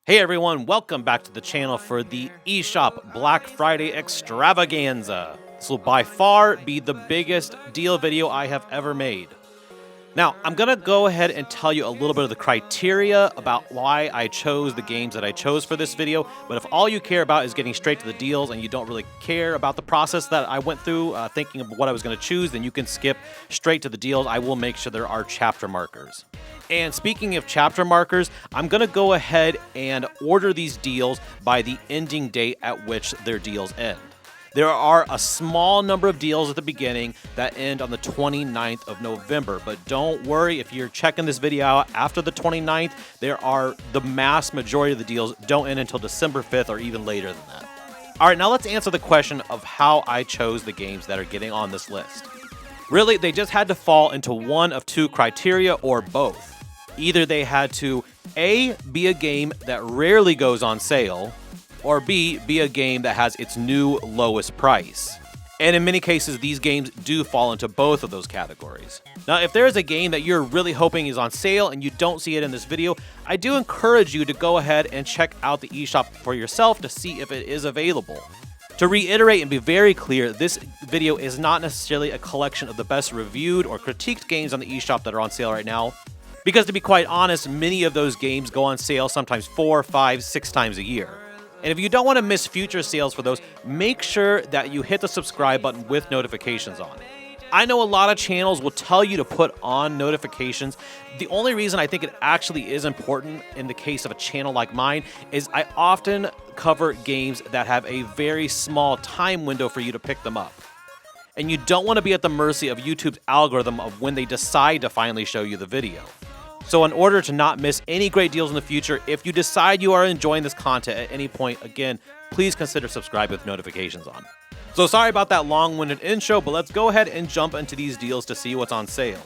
Hey everyone, welcome back to the channel for the eShop Black Friday Extravaganza. This will by far be the biggest deal video I have ever made. Now, I'm going to go ahead and tell you a little bit of the criteria about why I chose the games that I chose for this video, but if all you care about is getting straight to the deals and you don't really care about the process that I went through thinking of what I was going to choose, then you can skip straight to the deals. I will make sure there are chapter markers. And speaking of chapter markers, I'm going to go ahead and order these deals by the ending date at which their deals end. There are a small number of deals at the beginning that end on the 29th of November, but don't worry if you're checking this video out after the 29th, the mass majority of the deals don't end until December 5th or even later than that. All right, now let's answer the question of how I chose the games that are getting on this list. Really, they just had to fall into one of two criteria or both. Either they had to A, be a game that rarely goes on sale, or B, be a game that has its new lowest price. And in many cases, these games do fall into both of those categories. Now, if there is a game that you're really hoping is on sale and you don't see it in this video, I do encourage you to go ahead and check out the eShop for yourself to see if it is available. To reiterate and be very clear, this video is not necessarily a collection of the best reviewed or critiqued games on the eShop that are on sale right now, because to be quite honest, many of those games go on sale sometimes 4, 5, 6 times a year. And if you don't want to miss future sales for those, make sure that you hit the subscribe button with notifications on. I know a lot of channels will tell you to put on notifications. The only reason I think it actually is important in the case of a channel like mine is I often cover games that have a very small time window for you to pick them up. And you don't want to be at the mercy of YouTube's algorithm of when they decide to finally show you the video. So in order to not miss any great deals in the future, if you decide you are enjoying this content at any point, again, please consider subscribing with notifications on. So sorry about that long-winded intro, but let's go ahead and jump into these deals to see what's on sale.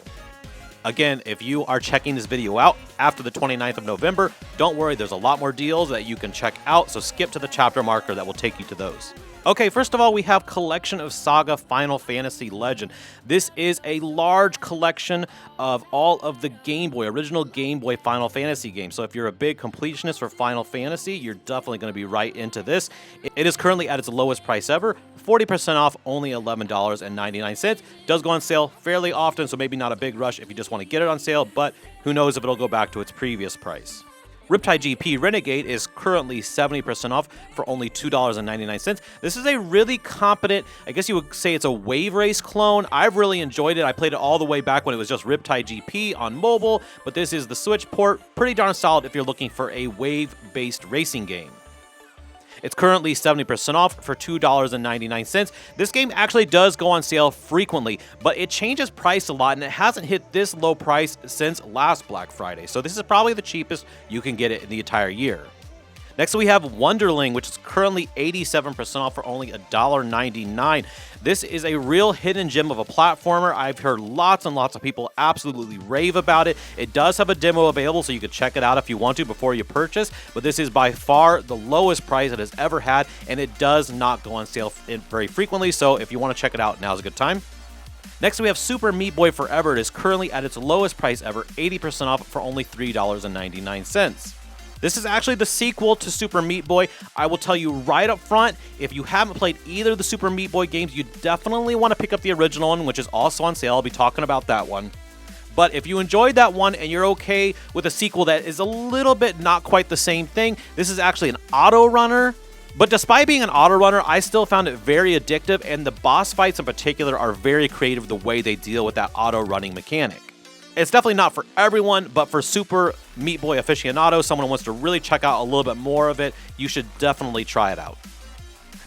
Again, if you are checking this video out after the 29th of November, don't worry, there's a lot more deals that you can check out, so skip to the chapter marker that will take you to those. Okay, first of all, we have Collection of Saga Final Fantasy Legend. This is a large collection of all of the original Game Boy Final Fantasy games. So if you're a big completionist for Final Fantasy, you're definitely going to be right into this. It is currently at its lowest price ever, 40% off, only $11.99. Does go on sale fairly often, so maybe not a big rush if you just want to get it on sale, but who knows if it'll go back to its previous price. Riptide GP Renegade is currently 70% off for only $2.99. This is a really competent, I guess you would say it's a Wave Race clone. I've really enjoyed it. I played it all the way back when it was just Riptide GP on mobile, but this is the Switch port. Pretty darn solid if you're looking for a wave-based racing game. It's currently 70% off for $2.99. This game actually does go on sale frequently, but it changes price a lot, and it hasn't hit this low price since last Black Friday. So this is probably the cheapest you can get it in the entire year. Next, we have Wonderling, which is currently 87% off for only $1.99. This is a real hidden gem of a platformer. I've heard lots and lots of people absolutely rave about it. It does have a demo available, so you can check it out if you want to before you purchase, but this is by far the lowest price it has ever had, and it does not go on sale very frequently, so if you want to check it out, now's a good time. Next, we have Super Meat Boy Forever. It is currently at its lowest price ever, 80% off for only $3.99. This is actually the sequel to Super Meat Boy. I will tell you right up front, if you haven't played either of the Super Meat Boy games, you definitely want to pick up the original one, which is also on sale. I'll be talking about that one. But if you enjoyed that one and you're okay with a sequel that is a little bit not quite the same thing, this is actually an auto runner. But despite being an auto runner, I still found it very addictive, and the boss fights in particular are very creative the way they deal with that auto running mechanic. It's definitely not for everyone, but for Super Meat Boy aficionados, someone who wants to really check out a little bit more of it, you should definitely try it out.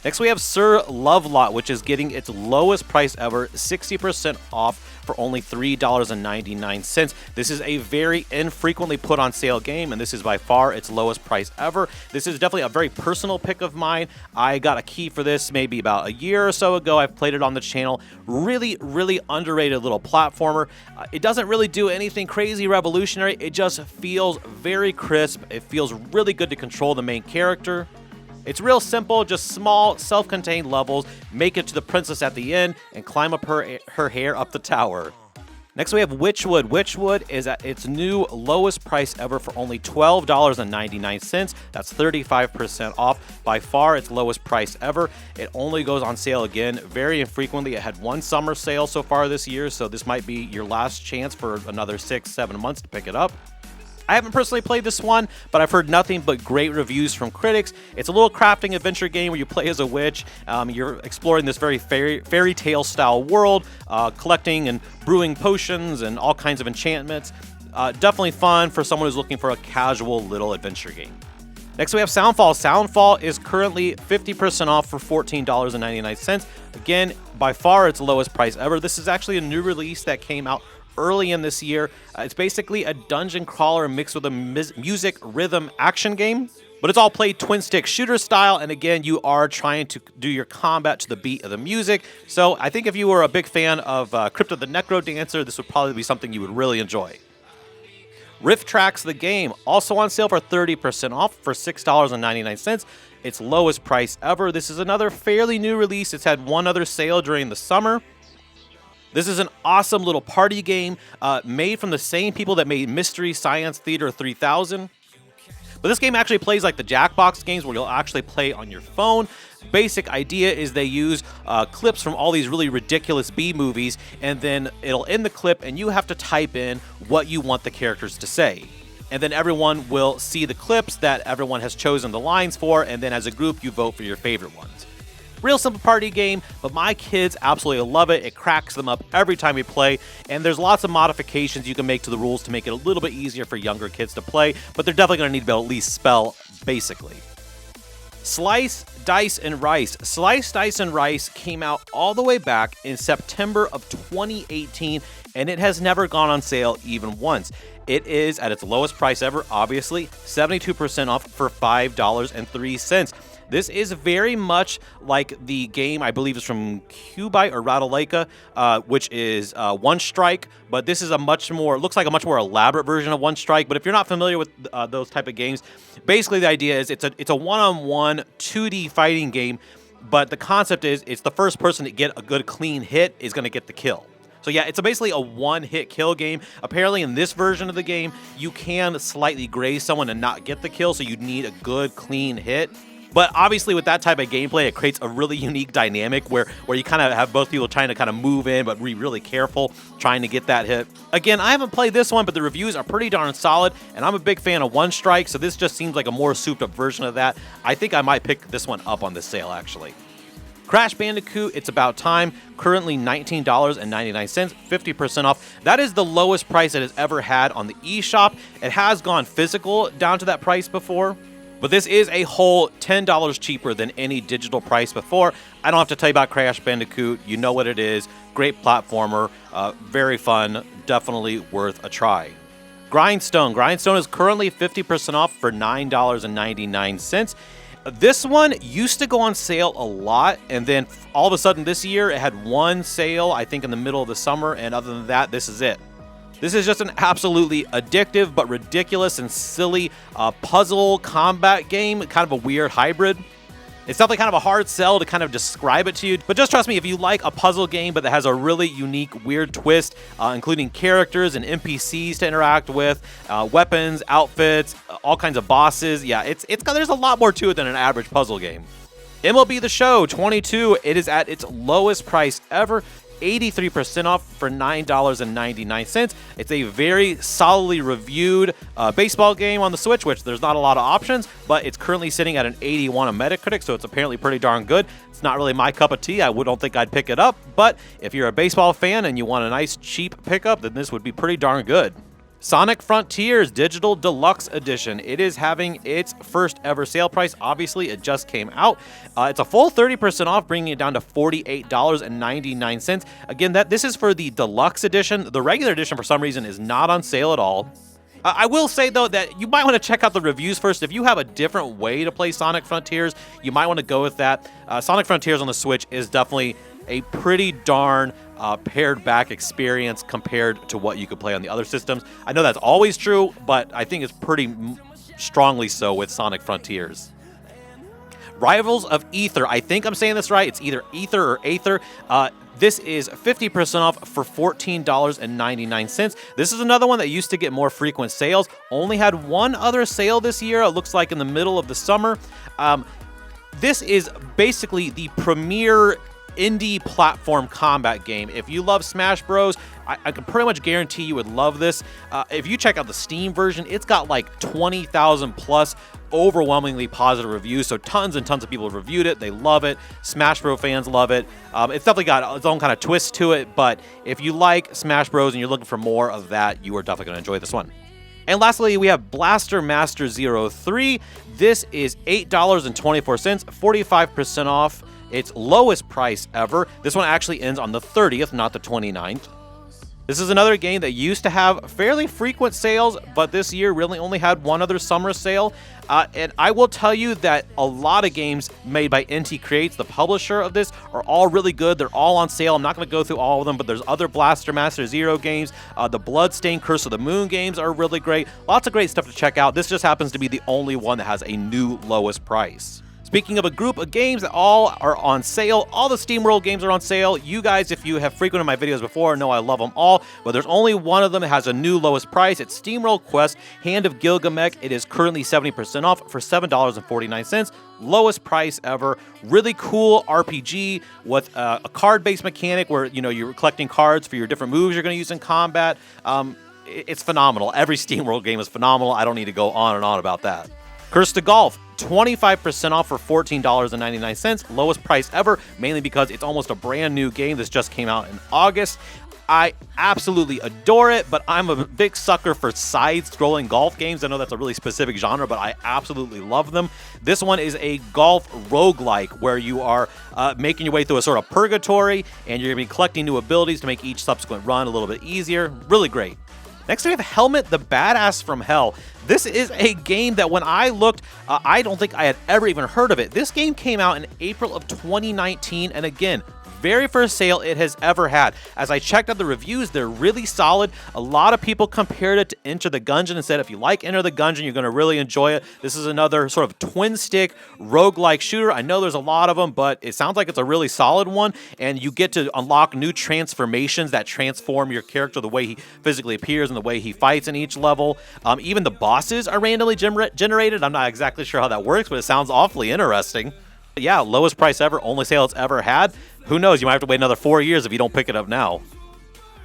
Next, we have Sir Lovelot, which is getting its lowest price ever, 60% off for only $3.99. This is a very infrequently put on sale game, and this is by far its lowest price ever. This is definitely a very personal pick of mine. I got a key for this maybe about a year or so ago. I've played it on the channel. Really, really underrated little platformer. It doesn't really do anything crazy revolutionary. It just feels very crisp. It feels really good to control the main character. It's real simple, just small, self-contained levels. Make it to the princess at the end and climb up her hair up the tower. Next, we have Witchwood. Witchwood is at its new lowest price ever for only $12.99. That's 35% off. By far its lowest price ever. It only goes on sale again very infrequently. It had one summer sale so far this year, so this might be your last chance for another 6-7 months to pick it up. I haven't personally played this one, but I've heard nothing but great reviews from critics. It's a little crafting adventure game where you play as a witch. You're exploring this very fairy tale style world, collecting and brewing potions and all kinds of enchantments. Definitely fun for someone who's looking for a casual little adventure game. Next, we have Soundfall. Soundfall is currently 50% off for $14.99. Again, by far its lowest price ever. This is actually a new release that came out early in this year. It's basically a dungeon crawler mixed with a music rhythm action game, but it's all played twin stick shooter style, and again, you are trying to do your combat to the beat of the music. So I think if you were a big fan of Crypt of the Necro Dancer, this would probably be something you would really enjoy. Rift Tracks the game, also on sale for 30% off for $6.99. Its lowest price ever. This is another fairly new release. It's had one other sale during the summer. This is an awesome little party game made from the same people that made Mystery Science Theater 3000. But this game actually plays like the Jackbox games where you'll actually play on your phone. Basic idea is they use clips from all these really ridiculous B movies, and then it'll end the clip and you have to type in what you want the characters to say. And then everyone will see the clips that everyone has chosen the lines for, and then as a group you vote for your favorite ones. Real simple party game, but my kids absolutely love it. It cracks them up every time we play, and there's lots of modifications you can make to the rules to make it a little bit easier for younger kids to play, but they're definitely going to need to be able to at least spell basically. Slice, Dice, and Rice. Slice, Dice, and Rice came out all the way back in September of 2018, and it has never gone on sale even once. It is at its lowest price ever, obviously, 72% off for $5.03. This is very much like the game, I believe is from Cubite or Ratalaika, which is One Strike, but this is looks like a much more elaborate version of One Strike. But if you're not familiar with those type of games, basically the idea is it's a one-on-one 2D fighting game, but the concept is it's the first person to get a good clean hit is going to get the kill. So yeah, it's basically a one-hit kill game. Apparently in this version of the game, you can slightly graze someone and not get the kill, so you need a good clean hit. But obviously with that type of gameplay, it creates a really unique dynamic where you kind of have both people trying to kind of move in, but be really careful trying to get that hit. Again, I haven't played this one, but the reviews are pretty darn solid, and I'm a big fan of One Strike, so this just seems like a more souped-up version of that. I think I might pick this one up on this sale, actually. Crash Bandicoot, It's About Time, currently $19.99, 50% off. That is the lowest price it has ever had on the eShop. It has gone physical down to that price before, but this is a whole $10 cheaper than any digital price before. I don't have to tell you about Crash Bandicoot. You know what it is. Great platformer, very fun, definitely worth a try. Grindstone. Grindstone is currently 50% off for $9.99. This one used to go on sale a lot, and then all of a sudden this year it had one sale, I think in the middle of the summer, and other than that, this is it. This is just an absolutely addictive but ridiculous and silly puzzle combat game, kind of a weird hybrid. It's definitely kind of a hard sell to kind of describe it to you, but just trust me, if you like a puzzle game but that has a really unique, weird twist, including characters and NPCs to interact with, weapons, outfits, all kinds of bosses, yeah, there's a lot more to it than an average puzzle game. MLB The Show 22, it is at its lowest price ever, 83% off for $9.99. It's a very solidly reviewed baseball game on the Switch, which there's not a lot of options, but it's currently sitting at an 81 on Metacritic, so it's apparently pretty darn good. It's not really my cup of tea. I don't think I'd pick it up, but if you're a baseball fan and you want a nice cheap pickup, then this would be pretty darn good. Sonic Frontiers Digital Deluxe Edition. It is having its first ever sale price. Obviously, it just came out. It's a full 30% off, bringing it down to $48.99. Again, this is for the Deluxe Edition. The regular edition, for some reason, is not on sale at all. I will say, though, that you might want to check out the reviews first. If you have a different way to play Sonic Frontiers, you might want to go with that. Sonic Frontiers on the Switch is definitely a pretty darn pared back experience compared to what you could play on the other systems. I know that's always true, but I think it's pretty strongly so with Sonic Frontiers. Rivals of Aether. I think I'm saying this right. It's either Ether or Aether. This is 50% off for $14.99. This is another one that used to get more frequent sales. Only had one other sale this year. It looks like in the middle of the summer. This is basically the premier indie platform combat game. If you love Smash Bros, I can pretty much guarantee you would love this. If you check out the Steam version, it's got like 20,000 plus overwhelmingly positive reviews, so tons and tons of people have reviewed it. They love it. Smash Bros fans love it. It's definitely got its own kind of twist to it, but if you like Smash Bros and you're looking for more of that, you are definitely going to enjoy this one. And lastly, we have Blaster Master 03. This is $8.24, 45% off. Its lowest price ever. This one actually ends on the 30th, not the 29th. This is another game that used to have fairly frequent sales, but this year really only had one other summer sale. And I will tell you that a lot of games made by NT Creates, the publisher of this, are all really good. They're all on sale. I'm not going to go through all of them, but there's other Blaster Master Zero games. The Bloodstained Curse of the Moon games are really great. Lots of great stuff to check out. This just happens to be the only one that has a new lowest price. Speaking of a group of games that all are on sale, all the SteamWorld games are on sale. You guys, if you have frequented my videos before, know I love them all, but there's only one of them that has a new lowest price. It's SteamWorld Quest Hand of Gilgamesh. It is currently 70% off for $7.49. Lowest price ever. Really cool RPG with a card-based mechanic where, you know, you're collecting cards for your different moves you're going to use in combat. It's phenomenal. Every SteamWorld game is phenomenal. I don't need to go on and on about that. Curse to Golf, 25% off for $14.99, lowest price ever, mainly because it's almost a brand new game. This just came out in August. I absolutely adore it, but I'm a big sucker for side-scrolling golf games. I know that's a really specific genre, but I absolutely love them. This one is a golf roguelike where you are making your way through a sort of purgatory, and you're going to be collecting new abilities to make each subsequent run a little bit easier. Really great. Next, we have Helmet the Badass from Hell. This is a game that when I looked, I don't think I had ever even heard of it. This game came out in April of 2019, and again, very first sale it has ever had. As I checked out the reviews, they're really solid. A lot of people compared it to Enter the Gungeon and said if you like Enter the Gungeon, you're going to really enjoy it. This is another sort of twin-stick roguelike shooter. I know there's a lot of them, but it sounds like it's a really solid one, and you get to unlock new transformations that transform your character, the way he physically appears and the way he fights in each level. Even the bosses are randomly generated. I'm not exactly sure how that works, but it sounds awfully interesting. Yeah, lowest price ever, only sale it's ever had. Who knows, you might have to wait another 4 years if you don't pick it up now.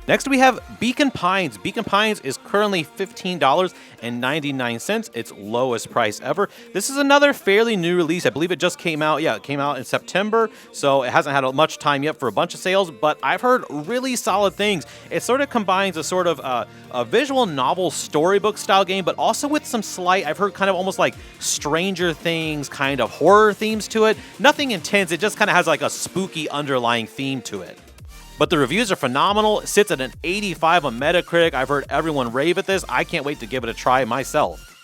Next, we have Beacon Pines. Beacon Pines is currently $15.99, its lowest price ever. This is another fairly new release. I believe it just came out. Yeah, it came out in September, so it hasn't had much time yet for a bunch of sales, but I've heard really solid things. It sort of combines a sort of a visual novel storybook style game, but also with some slight, I've heard kind of almost like Stranger Things kind of horror themes to it. Nothing intense. It just kind of has like a spooky underlying theme to it. But the reviews are phenomenal. It sits at an 85 on Metacritic. I've heard everyone rave at this. I can't wait to give it a try myself.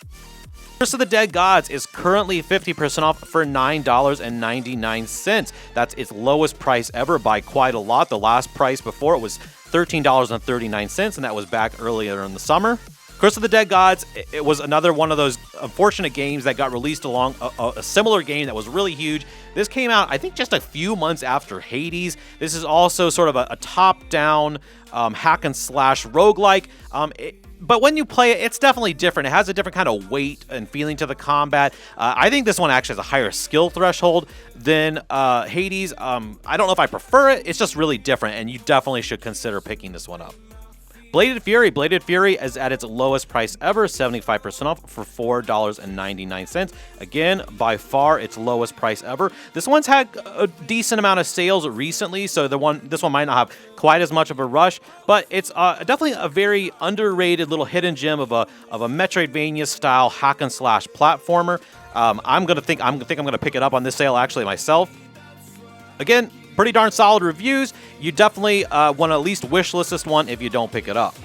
Curse of the Dead Gods is currently 50% off for $9.99. That's its lowest price ever by quite a lot. The last price before it was $13.39, and that was back earlier in the summer. Curse of the Dead Gods, it was another one of those unfortunate games that got released along a similar game that was really huge. This came out, I think, just a few months after Hades. This is also sort of a top-down hack-and-slash roguelike. But when you play it, it's definitely different. It has a different kind of weight and feeling to the combat. I think this one actually has a higher skill threshold than Hades. I don't know if I prefer it. It's just really different, and you definitely should consider picking this one up. Bladed Fury. Bladed Fury is at its lowest price ever, 75% off for $4.99. Again, by far its lowest price ever. This one's had a decent amount of sales recently, so this one might not have quite as much of a rush, but it's definitely a very underrated little hidden gem of a Metroidvania style hack and slash platformer. I'm gonna pick it up on this sale actually myself. Again, pretty darn solid reviews. You definitely want to at least wishlist this one if you don't pick it up.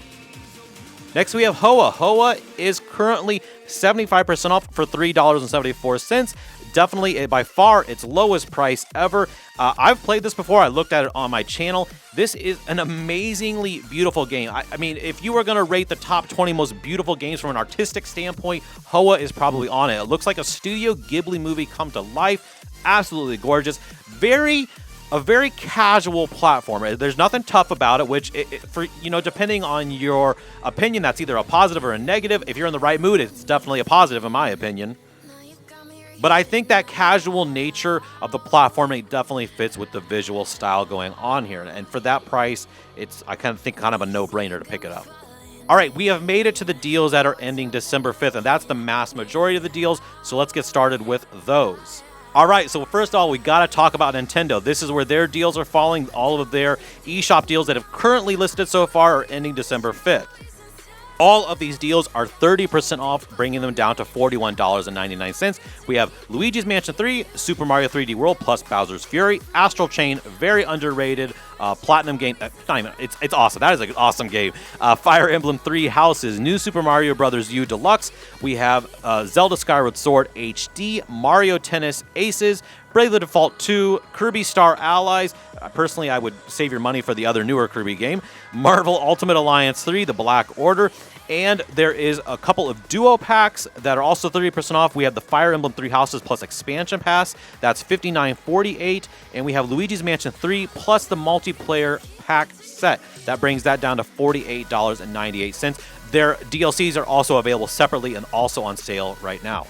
Next, we have Hoa. Hoa is currently 75% off for $3.74. Definitely, by far, its lowest price ever. I've played this before. I looked at it on my channel. This is an amazingly beautiful game. I mean, if you were going to rate the top 20 most beautiful games from an artistic standpoint, Hoa is probably on it. It looks like a Studio Ghibli movie come to life. Absolutely gorgeous. Very a very casual platformer. There's nothing tough about it, which, for depending on your opinion, that's either a positive or a negative. If you're in the right mood, it's definitely a positive, in my opinion. But I think that casual nature of the platforming definitely fits with the visual style going on here. And for that price, I kind of a no-brainer to pick it up. All right, we have made it to the deals that are ending December 5th, and that's the mass majority of the deals. So let's get started with those. All right, so first of all, we got to talk about Nintendo. This is where their deals are falling. All of their eShop deals that have currently listed so far are ending December 5th. All of these deals are 30% off, bringing them down to $41.99. We have Luigi's Mansion 3, Super Mario 3D World plus Bowser's Fury, Astral Chain, very underrated platinum game. It's awesome. That is an awesome game. Fire Emblem 3 Houses, New Super Mario Bros. U Deluxe. We have Zelda Skyward Sword HD, Mario Tennis Aces, Bravely Default 2, Kirby Star Allies. Personally, I would save your money for the other newer Kirby game. Marvel Ultimate Alliance 3, The Black Order. And there is a couple of duo packs that are also 30% off. We have the Fire Emblem 3 Houses plus Expansion Pass. That's $59.48. And we have Luigi's Mansion 3 plus the multiplayer pack set. That brings that down to $48.98. Their DLCs are also available separately and also on sale right now.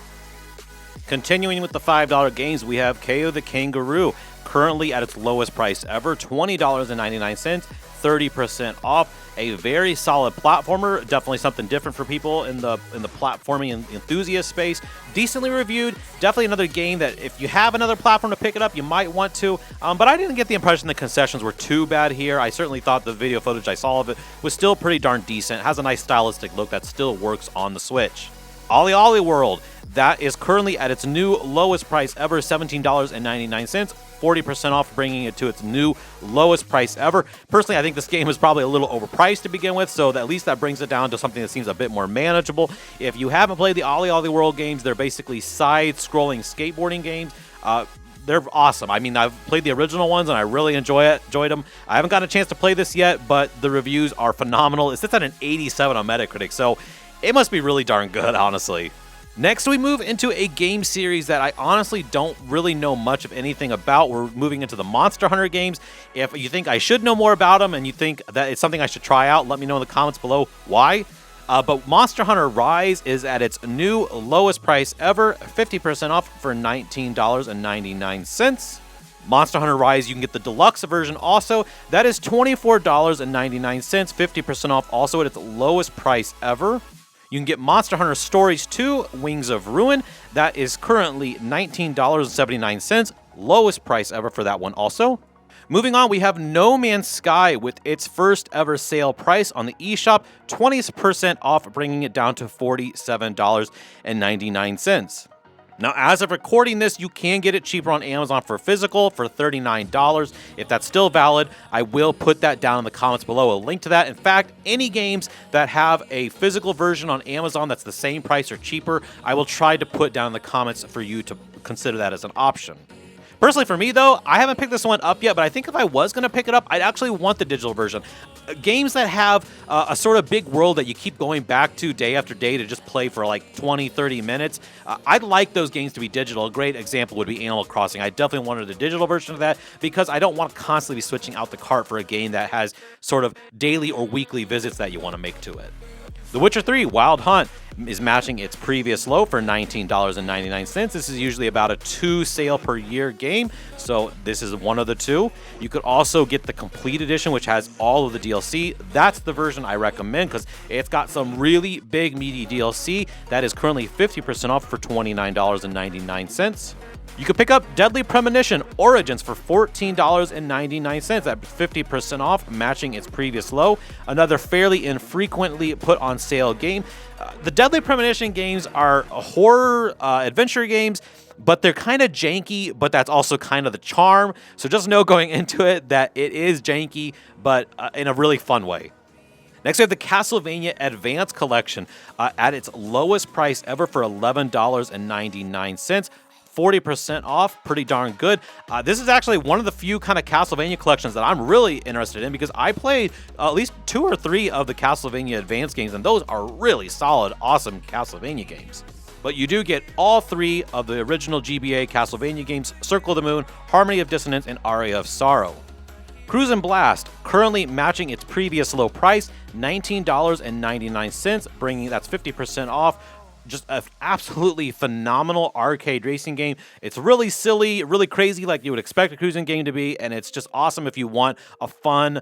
Continuing with the $5 games, we have KO the Kangaroo, currently at its lowest price ever, $20.99, 30% off. A very solid platformer, definitely something different for people in the platforming enthusiast space. Decently reviewed, definitely another game that if you have another platform to pick it up, you might want to. But I didn't get the impression the concessions were too bad here. I certainly thought the video footage I saw of it was still pretty darn decent. It has a nice stylistic look that still works on the Switch. Ollie Ollie World, that is currently at its new lowest price ever, $17.99, 40% off, bringing it to its new lowest price ever. Personally, I think this game is probably a little overpriced to begin with, so at least that brings it down to something that seems a bit more manageable. If you haven't played the Ollie Ollie World games, they're basically side-scrolling skateboarding games. They're awesome. I mean, I've played the original ones, and I really enjoyed them. I haven't gotten a chance to play this yet, but the reviews are phenomenal. It sits at an 87 on Metacritic, so it must be really darn good, honestly. Next, we move into a game series that I honestly don't really know much of anything about. We're moving into the Monster Hunter games. If you think I should know more about them and you think that it's something I should try out, let me know in the comments below why. But Monster Hunter Rise is at its new lowest price ever, 50% off for $19.99. Monster Hunter Rise, you can get the deluxe version also. That is $24.99, 50% off, also at its lowest price ever. You can get Monster Hunter Stories 2, Wings of Ruin. That is currently $19.79, lowest price ever for that one also. Moving on, we have No Man's Sky with its first ever sale price on the eShop, 20% off, bringing it down to $47.99. Now, as of recording this, you can get it cheaper on Amazon for physical for $39. If that's still valid, I will put that down in the comments below, a link to that. In fact, any games that have a physical version on Amazon that's the same price or cheaper, I will try to put down in the comments for you to consider that as an option. Personally, for me, though, I haven't picked this one up yet, but I think if I was going to pick it up, I'd actually want the digital version. Games that have a sort of big world that you keep going back to day after day to just play for like 20, 30 minutes, I'd like those games to be digital. A great example would be Animal Crossing. I definitely wanted a digital version of that because I don't want to constantly be switching out the cart for a game that has sort of daily or weekly visits that you want to make to it. The Witcher 3 Wild Hunt is matching its previous low for $19.99. This is usually about a 2 sale per year game, so this is one of the two. You could also get the Complete Edition, which has all of the DLC. That's the version I recommend because it's got some really big, meaty DLC. That is currently 50% off for $29.99. You can pick up Deadly Premonition Origins for $14.99 at 50% off, matching its previous low. Another fairly infrequently put on sale game. The Deadly Premonition games are horror adventure games, but they're kind of janky, but that's also kind of the charm. So just know going into it that it is janky, but in a really fun way. Next, we have the Castlevania Advance Collection at its lowest price ever for $11.99. 40% off, pretty darn good. This is actually one of the few kind of Castlevania collections that I'm really interested in because I played at least 2 or 3 of the Castlevania Advance games, and those are really solid, awesome Castlevania games. But you do get all 3 of the original GBA Castlevania games, Circle of the Moon, Harmony of Dissonance, and Aria of Sorrow. Cruisin' Blast, currently matching its previous low price, $19.99, bringing that's 50% off. Just an absolutely phenomenal arcade racing game. It's really silly, really crazy like you would expect a cruising game to be, and it's just awesome if you want a fun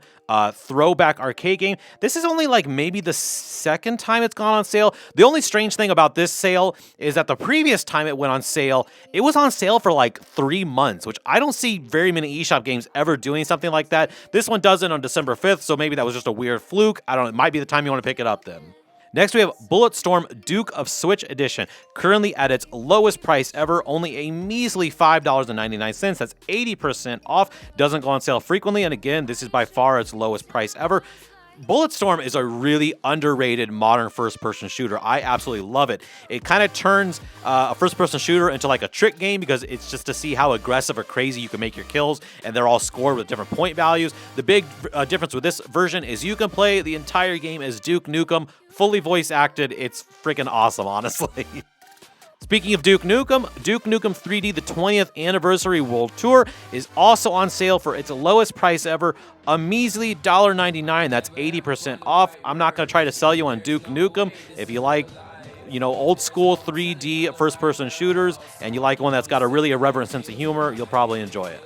throwback arcade game. This is only like maybe the second time it's gone on sale. The only strange thing about this sale is that the previous time it went on sale, it was on sale for like 3 months, which I don't see very many eShop games ever doing something like that. This one does it on December 5th, so maybe that was just a weird fluke. I don't know, it might be the time you want to pick it up then. Next, we have Bulletstorm Duke of Switch Edition, currently at its lowest price ever, only a measly $5.99. That's 80% off. Doesn't go on sale frequently, and again, this is by far its lowest price ever. Bulletstorm is a really underrated modern first-person shooter. I absolutely love it. It kind of turns a first-person shooter into like a trick game because it's just to see how aggressive or crazy you can make your kills, and they're all scored with different point values. The big difference with this version is you can play the entire game as Duke Nukem, fully voice-acted. It's freaking awesome, honestly. Speaking of Duke Nukem 3D, the 20th Anniversary World Tour, is also on sale for its lowest price ever, a measly $1.99. That's 80% off. I'm not going to try to sell you on Duke Nukem. If you like, old school 3D first-person shooters, and you like one that's got a really irreverent sense of humor, you'll probably enjoy it.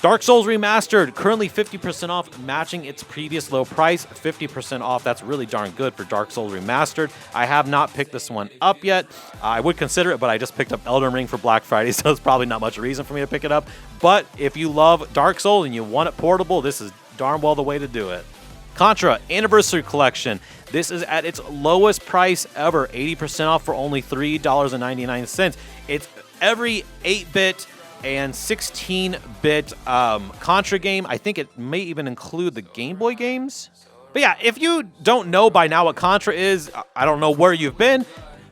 Dark Souls Remastered, currently 50% off, matching its previous low price, 50% off. That's really darn good for Dark Souls Remastered. I have not picked this one up yet. I would consider it, but I just picked up Elden Ring for Black Friday, so it's probably not much reason for me to pick it up. But if you love Dark Souls and you want it portable, this is darn well the way to do it. Contra Anniversary Collection. This is at its lowest price ever, 80% off for only $3.99. It's every 8-bit and 16-bit Contra game. I think it may even include the Game Boy games. But yeah, if you don't know by now what Contra is, I don't know where you've been.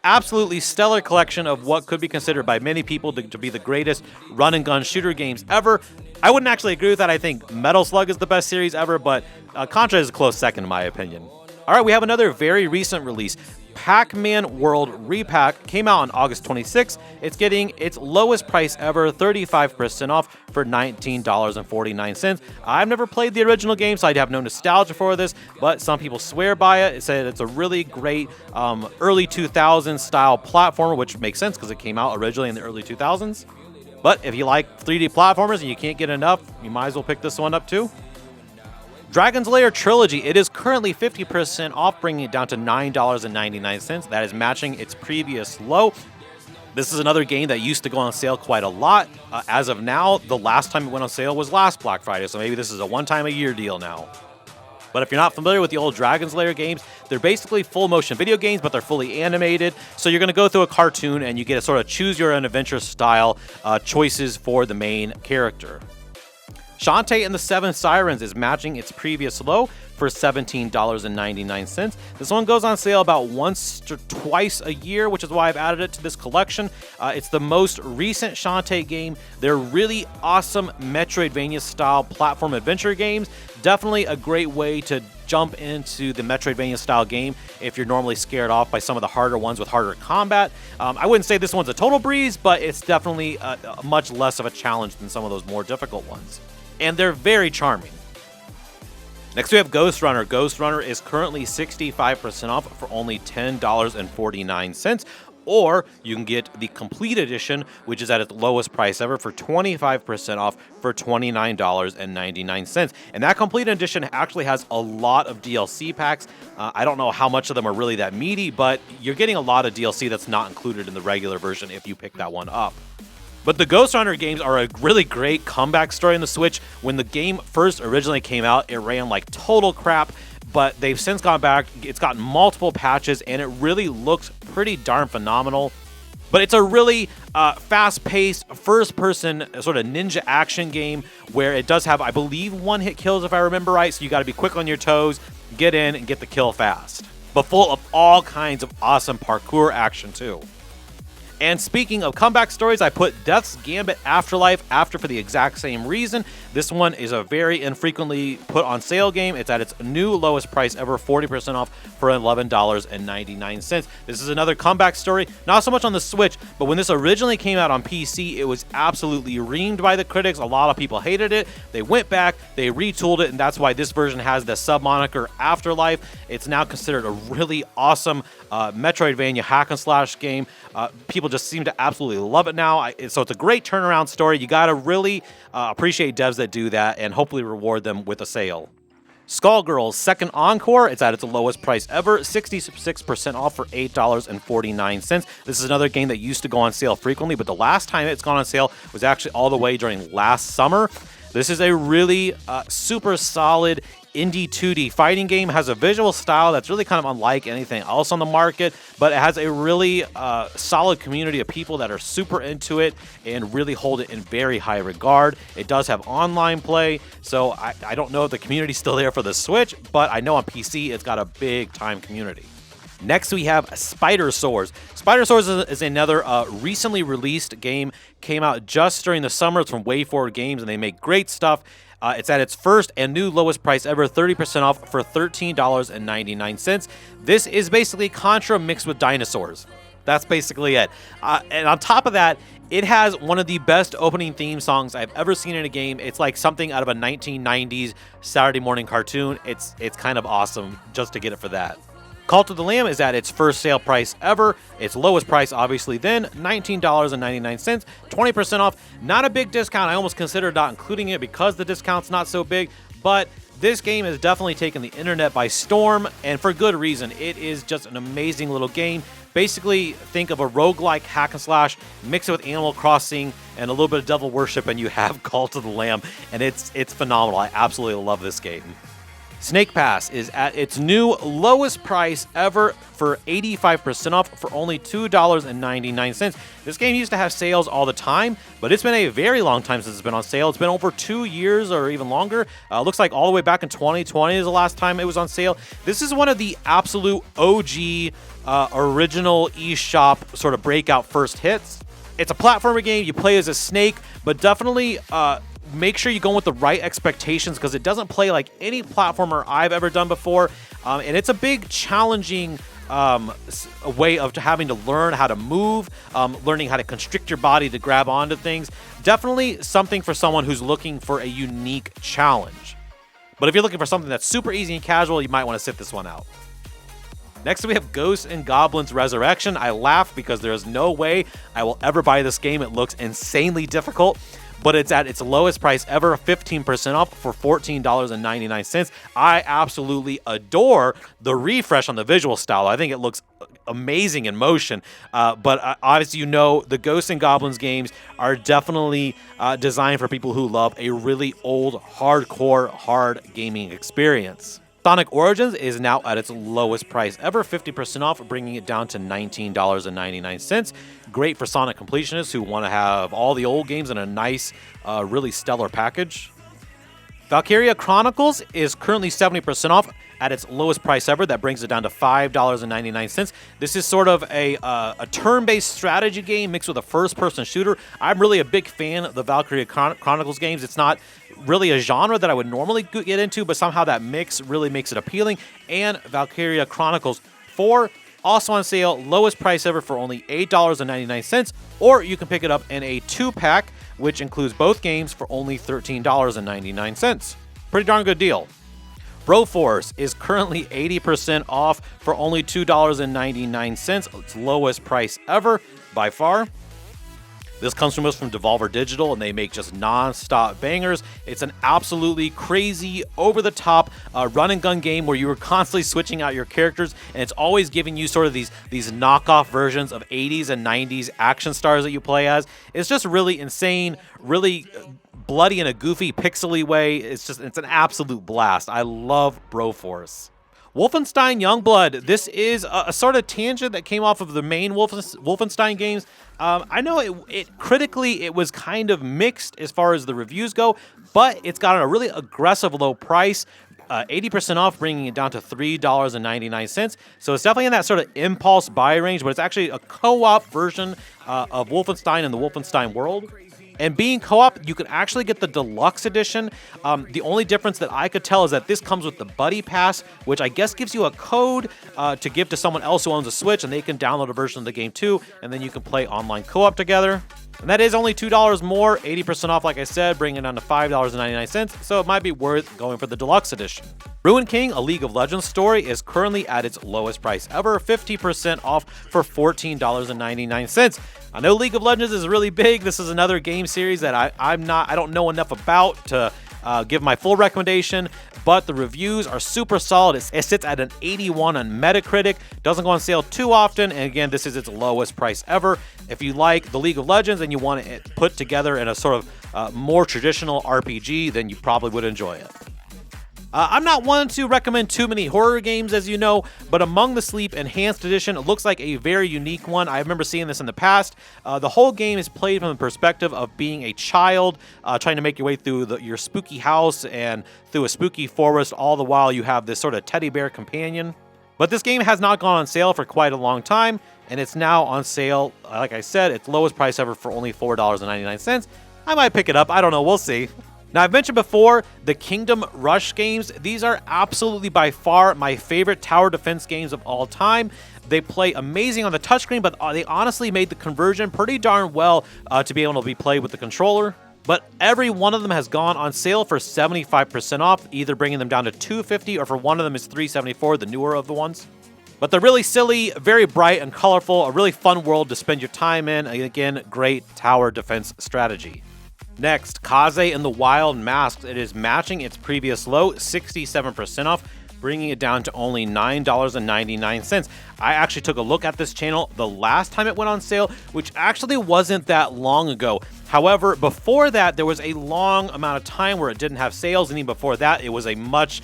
Absolutely stellar collection of what could be considered by many people to be the greatest run-and-gun shooter games ever. I wouldn't actually agree with that. I think Metal Slug is the best series ever, but Contra is a close second in my opinion. All right, we have another very recent release. Pac-Man World Repack came out on August 26th. It's getting its lowest price ever, 35% off for $19.49. I've never played the original game, so I have no nostalgia for this, but some people swear by it. It said it's a really great early 2000s style platformer, which makes sense because it came out originally in the early 2000s. But if you like 3D platformers and you can't get enough, you might as well pick this one up too. Dragon's Lair Trilogy, it is currently 50% off, bringing it down to $9.99. That is matching its previous low. This is another game that used to go on sale quite a lot. As of now, the last time it went on sale was last Black Friday, so maybe this is a one-time-a-year deal now. But if you're not familiar with the old Dragon's Lair games, they're basically full-motion video games, but they're fully animated. So you're going to go through a cartoon, and you get a sort of choose-your-own-adventure style choices for the main character. Shantae and the Seven Sirens is matching its previous low for $17.99. This one goes on sale about once or twice a year, which is why I've added it to this collection. It's the most recent Shantae game. They're really awesome Metroidvania-style platform adventure games. Definitely a great way to jump into the Metroidvania-style game if you're normally scared off by some of the harder ones with harder combat. I wouldn't say this one's a total breeze, but it's definitely much less of a challenge than some of those more difficult ones. And they're very charming. Next, we have Ghost Runner. Ghost Runner is currently 65% off for only $10.49. Or you can get the Complete Edition, which is at its lowest price ever, for 25% off for $29.99. And that Complete Edition actually has a lot of DLC packs. I don't know how much of them are really that meaty, but you're getting a lot of DLC that's not included in the regular version if you pick that one up. But the Ghost Runner games are a really great comeback story on the Switch. When the game first originally came out, it ran like total crap, but they've since gone back. It's gotten multiple patches, and it really looks pretty darn phenomenal. But it's a really fast-paced, first-person sort of ninja action game where it does have, I believe, one-hit kills if I remember right, so you got to be quick on your toes, get in, and get the kill fast. But full of all kinds of awesome parkour action, too. And speaking of comeback stories, I put Death's Gambit Afterlife after for the exact same reason. This one is a very infrequently put on sale game. It's at its new lowest price ever, 40% off for $11.99. This is another comeback story, not so much on the Switch, but when this originally came out on PC, it was absolutely reamed by the critics. A lot of people hated it. They went back, they retooled it, and that's why this version has the sub-moniker Afterlife. It's now considered a really awesome Metroidvania hack and slash game. People just seem to absolutely love it now. So it's a great turnaround story. You got to really appreciate devs that do that and hopefully reward them with a sale. Skullgirls Second Encore, it's at its lowest price ever, 66% off for $8.49. This is another game that used to go on sale frequently, but the last time it's gone on sale was actually all the way during last summer. This is a really super solid indie 2D fighting game. Has a visual style that's really kind of unlike anything else on the market, but it has a really solid community of people that are super into it and really hold it in very high regard. It does have online play, so I don't know if the community's still there for the Switch, but I know on PC it's got a big time community. Next, we have Spider Swords. Spider Swords is another recently released game. Came out just during the summer. It's from WayForward Games, and they make great stuff. It's at its first and new lowest price ever, 30% off for $13.99. This is basically Contra mixed with dinosaurs. That's basically it. And on top of that, it has one of the best opening theme songs I've ever seen in a game. It's like something out of a 1990s Saturday morning cartoon. It's kind of awesome just to get it for that. Cult of the Lamb is at its first sale price ever. Its lowest price, obviously, then $19.99, 20% off. Not a big discount. I almost considered not including it because the discount's not so big, but this game has definitely taken the internet by storm, and for good reason. It is just an amazing little game. Basically, think of a roguelike hack and slash, mix it with Animal Crossing and a little bit of devil worship, and you have Cult of the Lamb, and it's phenomenal. I absolutely love this game. Snake Pass is at its new lowest price ever for 85% off for only $2.99. This game used to have sales all the time, but it's been a very long time since it's been on sale. It's been over 2 years or even longer. Looks like all the way back in 2020 is the last time it was on sale. This is one of the absolute OG original eShop sort of breakout first hits. It's a platformer game. You play as a snake, but definitely make sure you go with the right expectations because it doesn't play like any platformer I've ever done before. And it's a big challenging way of having to learn how to move, learning how to constrict your body to grab onto things. Definitely something for someone who's looking for a unique challenge. But if you're looking for something that's super easy and casual, you might want to sit this one out. Next, we have Ghosts and Goblins Resurrection. I laugh because there is no way I will ever buy this game. It looks insanely difficult, but it's at its lowest price ever, 15% off for $14.99. I absolutely adore the refresh on the visual style. I think it looks amazing in motion, but obviously, you know, the Ghosts and Goblins games are definitely designed for people who love a really old, hardcore, hard gaming experience. Sonic Origins is now at its lowest price ever, 50% off, bringing it down to $19.99. Great for Sonic completionists who want to have all the old games in a nice, really stellar package. Valkyria Chronicles is currently 70% off at its lowest price ever. That brings it down to $5.99. This is sort of a turn-based strategy game mixed with a first-person shooter. I'm really a big fan of the Valkyria Chronicles games. It's not really a genre that I would normally get into, but somehow that mix really makes it appealing. And Valkyria Chronicles 4, also on sale, lowest price ever for only $8.99, or you can pick it up in a 2-pack, which includes both games for only $13.99. Pretty darn good deal. Broforce is currently 80% off for only $2.99, its lowest price ever by far. This comes from us from Devolver Digital, and they make just non-stop bangers. It's an absolutely crazy, over-the-top run-and-gun game where you are constantly switching out your characters, and it's always giving you sort of these knockoff versions of 80s and 90s action stars that you play as. It's just really insane, really bloody in a goofy, pixely way. It's an absolute blast. I love Broforce. Wolfenstein Youngblood. This is a sort of tangent that came off of the main Wolfenstein games. I know it critically it was kind of mixed as far as the reviews go, but it's got a really aggressive low price. 80% off, bringing it down to $3.99. So it's definitely in that sort of impulse buy range, but it's actually a co-op version of Wolfenstein in the Wolfenstein world. And being co-op, you can actually get the deluxe edition. The only difference that I could tell is that this comes with the Buddy Pass, which I guess gives you a code to give to someone else who owns a Switch, and they can download a version of the game too, and then you can play online co-op together. And that is only $2 more, 80% off, like I said, bringing it down to $5.99, so it might be worth going for the deluxe edition. Ruin King, a League of Legends story, is currently at its lowest price ever, 50% off for $14.99. I know League of Legends is really big. This is another game series that I don't know enough about to give my full recommendation, but the reviews are super solid. It sits at an 81 on Metacritic, doesn't go on sale too often, and again, this is its lowest price ever. If you like the League of Legends and you want it put together in a sort of more traditional RPG, then you probably would enjoy it. I'm not one to recommend too many horror games, as you know, but Among the Sleep Enhanced Edition looks like a very unique one. I remember seeing this in the past. The whole game is played from the perspective of being a child, trying to make your way through your spooky house and through a spooky forest, all the while you have this sort of teddy bear companion. But this game has not gone on sale for quite a long time, and it's now on sale, like I said, its lowest price ever for only $4.99. I might pick it up. I don't know. We'll see. Now, I've mentioned before the Kingdom Rush games. These are absolutely by far my favorite tower defense games of all time. They play amazing on the touchscreen, but they honestly made the conversion pretty darn well to be able to be played with the controller. But every one of them has gone on sale for 75% off, either bringing them down to $250 or for one of them is $374, the newer of the ones. But they're really silly, very bright and colorful, a really fun world to spend your time in. And again, great tower defense strategy. Next, Kaze and the Wild Masks. It is matching its previous low, 67% off, bringing it down to only $9.99. I actually took a look at this channel the last time it went on sale, which actually wasn't that long ago. However, before that, there was a long amount of time where it didn't have sales, and even before that, it was a much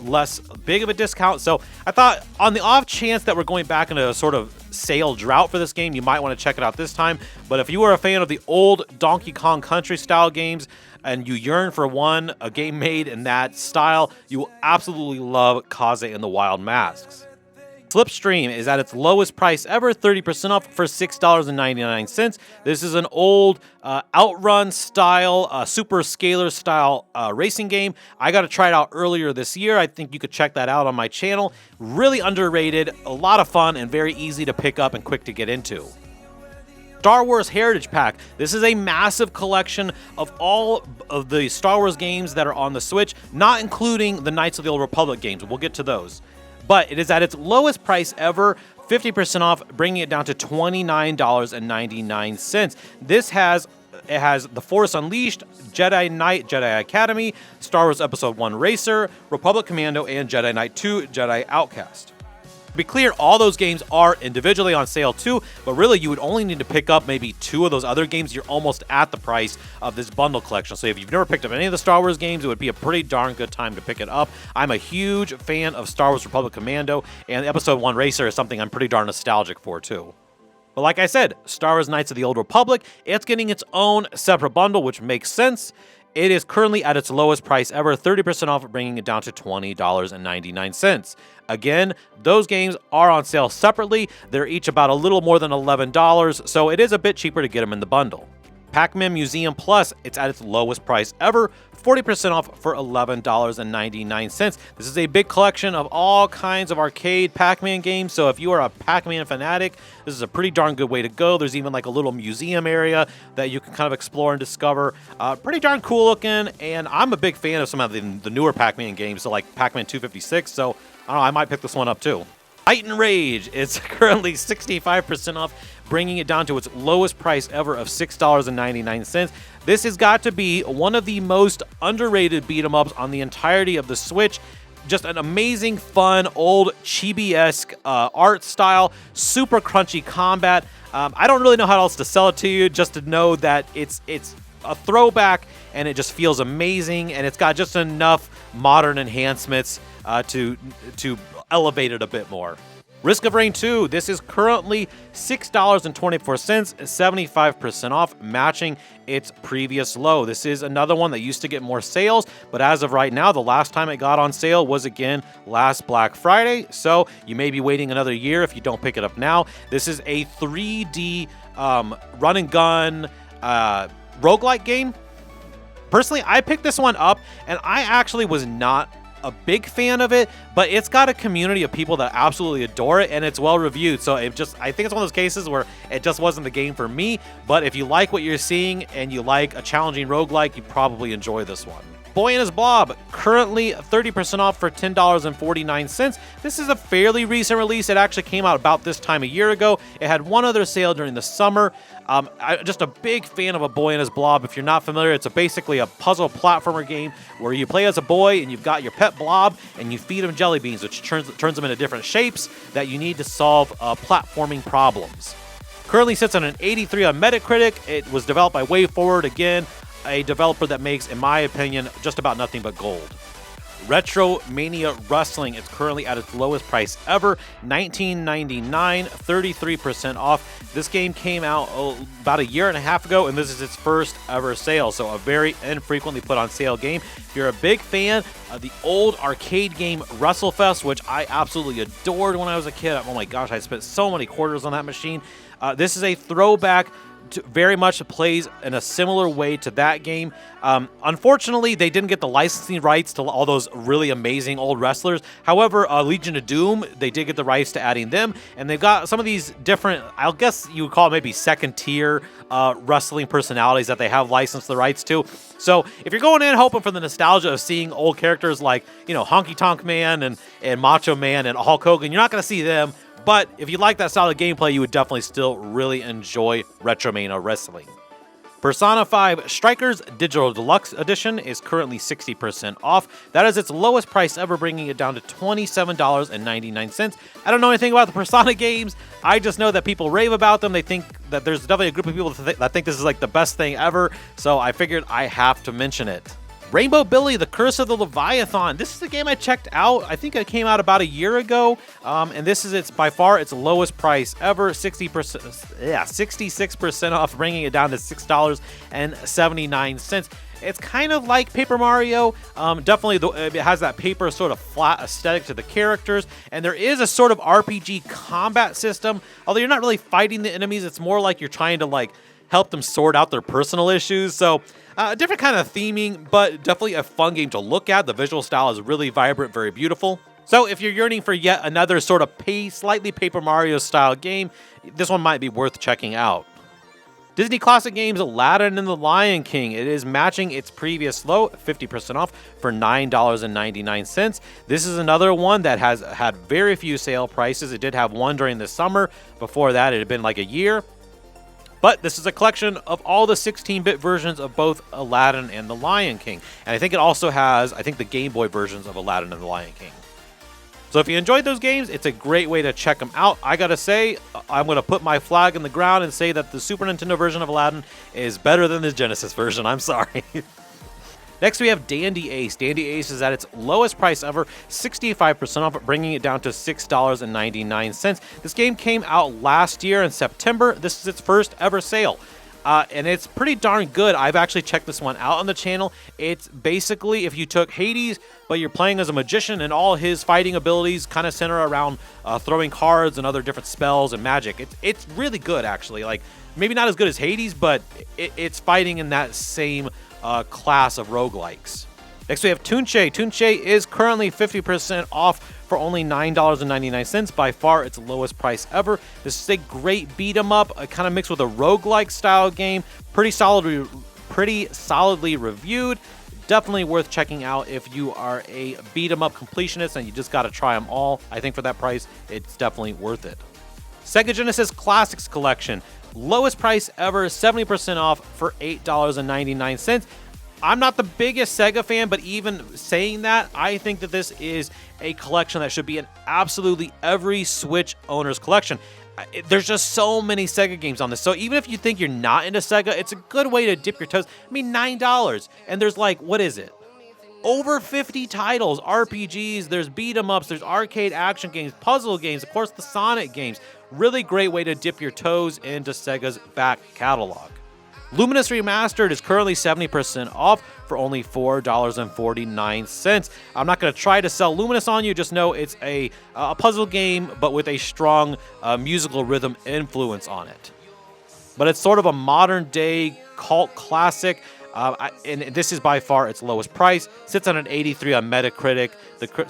less big of a discount. So I thought on the off chance that we're going back into a sort of sale drought for this game, you might want to check it out this time. But if you are a fan of the old Donkey Kong Country style games, and you yearn for a game made in that style, you will absolutely love Kaze and the Wild Masks. Slipstream is at its lowest price ever, 30% off for $6.99. This is an old Outrun style, super scalar style racing game. I got to try it out earlier this year. I think you could check that out on my channel. Really underrated, a lot of fun, and very easy to pick up and quick to get into. Star Wars Heritage Pack. This is a massive collection of all of the Star Wars games that are on the Switch, not including the Knights of the Old Republic games. We'll get to those. But it is at its lowest price ever, 50% off, bringing it down to $29.99. This has The Force Unleashed, Jedi Knight, Jedi Academy, Star Wars Episode 1 Racer, Republic Commando, and Jedi Knight 2, Jedi Outcast. To be clear, all those games are individually on sale too, but really you would only need to pick up maybe 2 of those other games. You're almost at the price of this bundle collection. So if you've never picked up any of the Star Wars games, it would be a pretty darn good time to pick it up. I'm a huge fan of Star Wars Republic Commando, and Episode 1 Racer is something I'm pretty darn nostalgic for too. But like I said, Star Wars Knights of the Old Republic, it's getting its own separate bundle, which makes sense. It is currently at its lowest price ever, 30% off, bringing it down to $20.99. Again, those games are on sale separately. They're each about a little more than $11, so it is a bit cheaper to get them in the bundle. Pac-Man Museum Plus, it's at its lowest price ever, 40% off for $11.99. This is a big collection of all kinds of arcade Pac-Man games, so if you are a Pac-Man fanatic, this is a pretty darn good way to go. There's even like a little museum area that you can kind of explore and discover. Pretty darn cool looking, and I'm a big fan of some of the newer Pac-Man games, so like Pac-Man 256, so I don't know, I might pick this one up too. Titan Rage, it's currently 65% off, bringing it down to its lowest price ever of $6.99. This has got to be one of the most underrated beat-em-ups on the entirety of the Switch. Just an amazing, fun, old chibi-esque art style, super crunchy combat. I don't really know how else to sell it to you, just to know that it's a throwback and it just feels amazing, and it's got just enough modern enhancements to elevate it a bit more. Risk of Rain 2, this is currently $6.24, 75% off, matching its previous low. This is another one that used to get more sales, but as of right now, the last time it got on sale was again last Black Friday, so you may be waiting another year if you don't pick it up now. This is a 3D run and gun roguelike game. Personally, I picked this one up, and I actually was not a big fan of it, but it's got a community of people that absolutely adore it, and it's well reviewed. So I think it's one of those cases where it just wasn't the game for me, but if you like what you're seeing and you like a challenging roguelike, you probably enjoy this one. Boy and His Blob, currently 30% off for $10.49. This is a fairly recent release. It actually came out about this time a year ago. It had one other sale during the summer. I'm just a big fan of A Boy and His Blob. If you're not familiar, it's basically a puzzle platformer game where you play as a boy and you've got your pet blob and you feed him jelly beans, which turns them into different shapes that you need to solve platforming problems. Currently sits on an 83 on Metacritic. It was developed by WayForward, again, a developer that makes, in my opinion, just about nothing but gold. Retro Mania Wrestling is currently at its lowest price ever, $19.99, 33% off. This game came out about a year and a half ago, and this is its first ever sale, so a very infrequently put on sale game. If you're a big fan of the old arcade game WrestleFest, which I absolutely adored when I was a kid, oh my gosh, I spent so many quarters on that machine. This is a throwback, very much plays in a similar way to that game. Unfortunately, they didn't get the licensing rights to all those really amazing old wrestlers. However, Legion of Doom, they did get the rights to adding them, and they've got some of these different, I guess you would call it maybe second-tier wrestling personalities that they have licensed the rights to. So if you're going in hoping for the nostalgia of seeing old characters like, Honky Tonk Man and Macho Man and Hulk Hogan, you're not going to see them. But if you like that style of gameplay, you would definitely still really enjoy Retro Mania Wrestling. Persona 5 Strikers Digital Deluxe Edition is currently 60% off. That is its lowest price ever, bringing it down to $27.99. I don't know anything about the Persona games. I just know that people rave about them. They think that there's definitely a group of people that think this is like the best thing ever, so I figured I have to mention it. Rainbow Billy, The Curse of the Leviathan. This is a game I checked out. I think it came out about a year ago, and this is by far its lowest price ever, 66% off, bringing it down to $6.79. It's kind of like Paper Mario. Definitely, it has that paper sort of flat aesthetic to the characters, and there is a sort of RPG combat system. Although you're not really fighting the enemies, it's more like you're trying to help them sort out their personal issues. So a different kind of theming, but definitely a fun game to look at. The visual style is really vibrant, very beautiful. So if you're yearning for yet another sort of slightly Paper Mario style game, this one might be worth checking out. Disney Classic Games Aladdin and the Lion King. It is matching its previous low, 50% off for $9.99. This is another one that has had very few sale prices. It did have one during the summer. Before that, it had been like a year. But this is a collection of all the 16-bit versions of both Aladdin and The Lion King. And I think it also has, the Game Boy versions of Aladdin and The Lion King. So if you enjoyed those games, it's a great way to check them out. I gotta say, I'm gonna put my flag in the ground and say that the Super Nintendo version of Aladdin is better than the Genesis version. I'm sorry. Next, we have Dandy Ace. Dandy Ace is at its lowest price ever, 65% off, bringing it down to $6.99. This game came out last year in September. This is its first ever sale. And it's pretty darn good. I've actually checked this one out on the channel. It's basically if you took Hades, but you're playing as a magician and all his fighting abilities kind of center around throwing cards and other different spells and magic. It's really good, actually. Maybe not as good as Hades, but it's fighting in that same class of roguelikes. Next, we have Tunche. Tunche is currently 50% off for only $9.99, by far its lowest price ever. This is a great beat-em-up, kind of mixed with a roguelike style game. Pretty solidly reviewed. Definitely worth checking out if you are a beat-em-up completionist and you just got to try them all. I think for that price, it's definitely worth it. Sega Genesis Classics Collection. Lowest price ever, 70% off for $8.99. I'm not the biggest Sega fan, but even saying that, I think that this is a collection that should be in absolutely every Switch owner's collection. There's just so many Sega games on this. So even if you think you're not into Sega, it's a good way to dip your toes. I mean, $9. And there's what is it? over 50 titles, RPGs, there's beat 'em ups, there's arcade action games, puzzle games, of course the Sonic games. Really great way to dip your toes into Sega's back catalog. Luminous Remastered is currently 70% off for only $4.49. I'm not going to try to sell Luminous on you, just know it's a puzzle game, but with a strong musical rhythm influence on it. But it's sort of a modern day cult classic, and this is by far its lowest price. Sits on an 83 on Metacritic,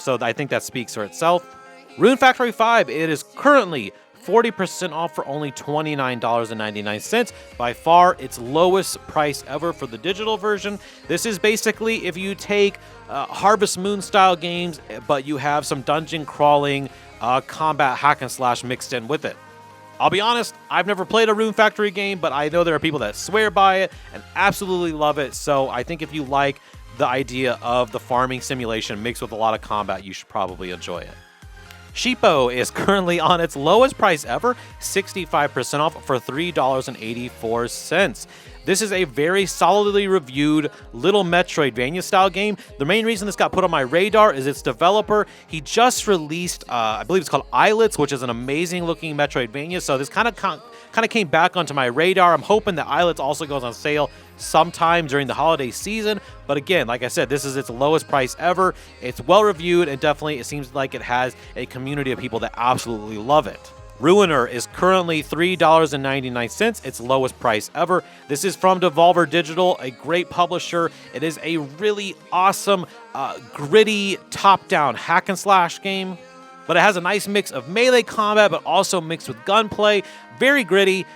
so I think that speaks for itself. Rune Factory 5, it is currently 40% off for only $29.99. By far its lowest price ever for the digital version. This is basically if you take Harvest Moon style games, but you have some dungeon crawling, combat hack and slash mixed in with it. I'll be honest, I've never played a Rune Factory game, but I know there are people that swear by it and absolutely love it. So I think if you like the idea of the farming simulation mixed with a lot of combat, you should probably enjoy it. Sheepo is currently on its lowest price ever, 65% off for $3.84. This is a very solidly reviewed little Metroidvania style game. The main reason this got put on my radar is its developer. He just released, I believe it's called Islets, which is an amazing looking Metroidvania. So this kind of came back onto my radar. I'm hoping that Islets also goes on sale sometime during the holiday season. But again, like I said, this is its lowest price ever. It's well reviewed, and definitely it seems like it has a community of people that absolutely love it. Ruiner is currently $3.99, its lowest price ever. This is from Devolver Digital, a great publisher. It is a really awesome, gritty, top-down hack and slash game. But it has a nice mix of melee combat, but also mixed with gunplay. Very gritty,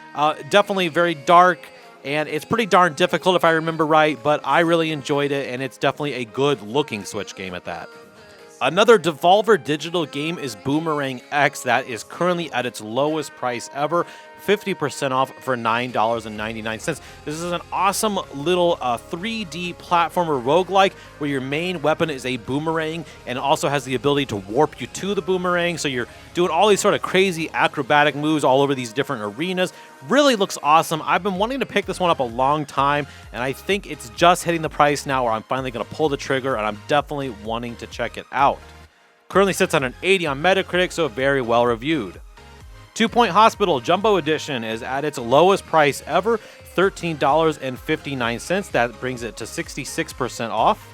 definitely very dark, and it's pretty darn difficult if I remember right, but I really enjoyed it, and it's definitely a good-looking Switch game at that. Another Devolver Digital game is Boomerang X that is currently at its lowest price ever, 50% off for $9.99. This is an awesome little 3D platformer roguelike where your main weapon is a boomerang and also has the ability to warp you to the boomerang. So you're doing all these sort of crazy acrobatic moves all over these different arenas. Really looks awesome. I've been wanting to pick this one up a long time, and I think it's just hitting the price now where I'm finally going to pull the trigger, and I'm definitely wanting to check it out. Currently sits on an 80 on Metacritic, so very well reviewed. 2 Point Hospital Jumbo Edition is at its lowest price ever, $13.59. That brings it to 66% off.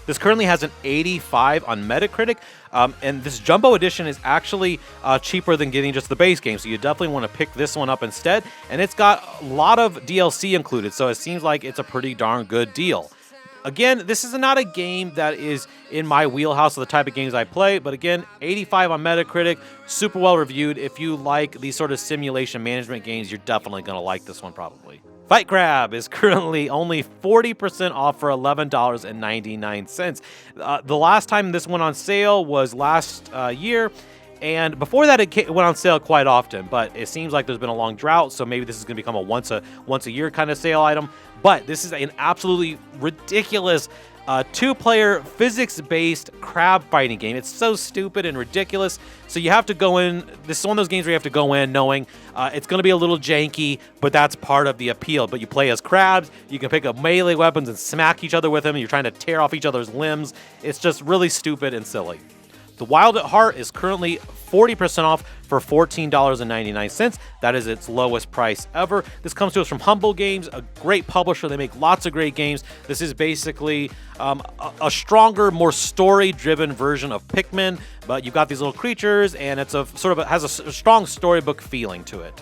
This currently has an 85 on Metacritic, and this Jumbo Edition is actually cheaper than getting just the base game, so you definitely want to pick this one up instead. And it's got a lot of DLC included, so it seems like it's a pretty darn good deal. Again, this is not a game that is in my wheelhouse of the type of games I play, but again, 85 on Metacritic, super well reviewed. If you like these sort of simulation management games, you're definitely going to like this one probably. Fight Crab is currently only 40% off for $11.99. The last time this went on sale was last year, and before that it went on sale quite often, but it seems like there's been a long drought, so maybe this is going to become a once a year kind of sale item. But this is an absolutely ridiculous two-player physics-based crab fighting game. It's so stupid and ridiculous. So you have to go in. This is one of those games where you have to go in knowing it's going to be a little janky, but that's part of the appeal. But you play as crabs. You can pick up melee weapons and smack each other with them. You're trying to tear off each other's limbs. It's just really stupid and silly. The Wild at Heart is currently 40% off for $14.99. That is its lowest price ever. This comes to us from Humble Games, a great publisher. They make lots of great games. This is basically a stronger, more story-driven version of Pikmin, but you've got these little creatures, and it's has a strong storybook feeling to it.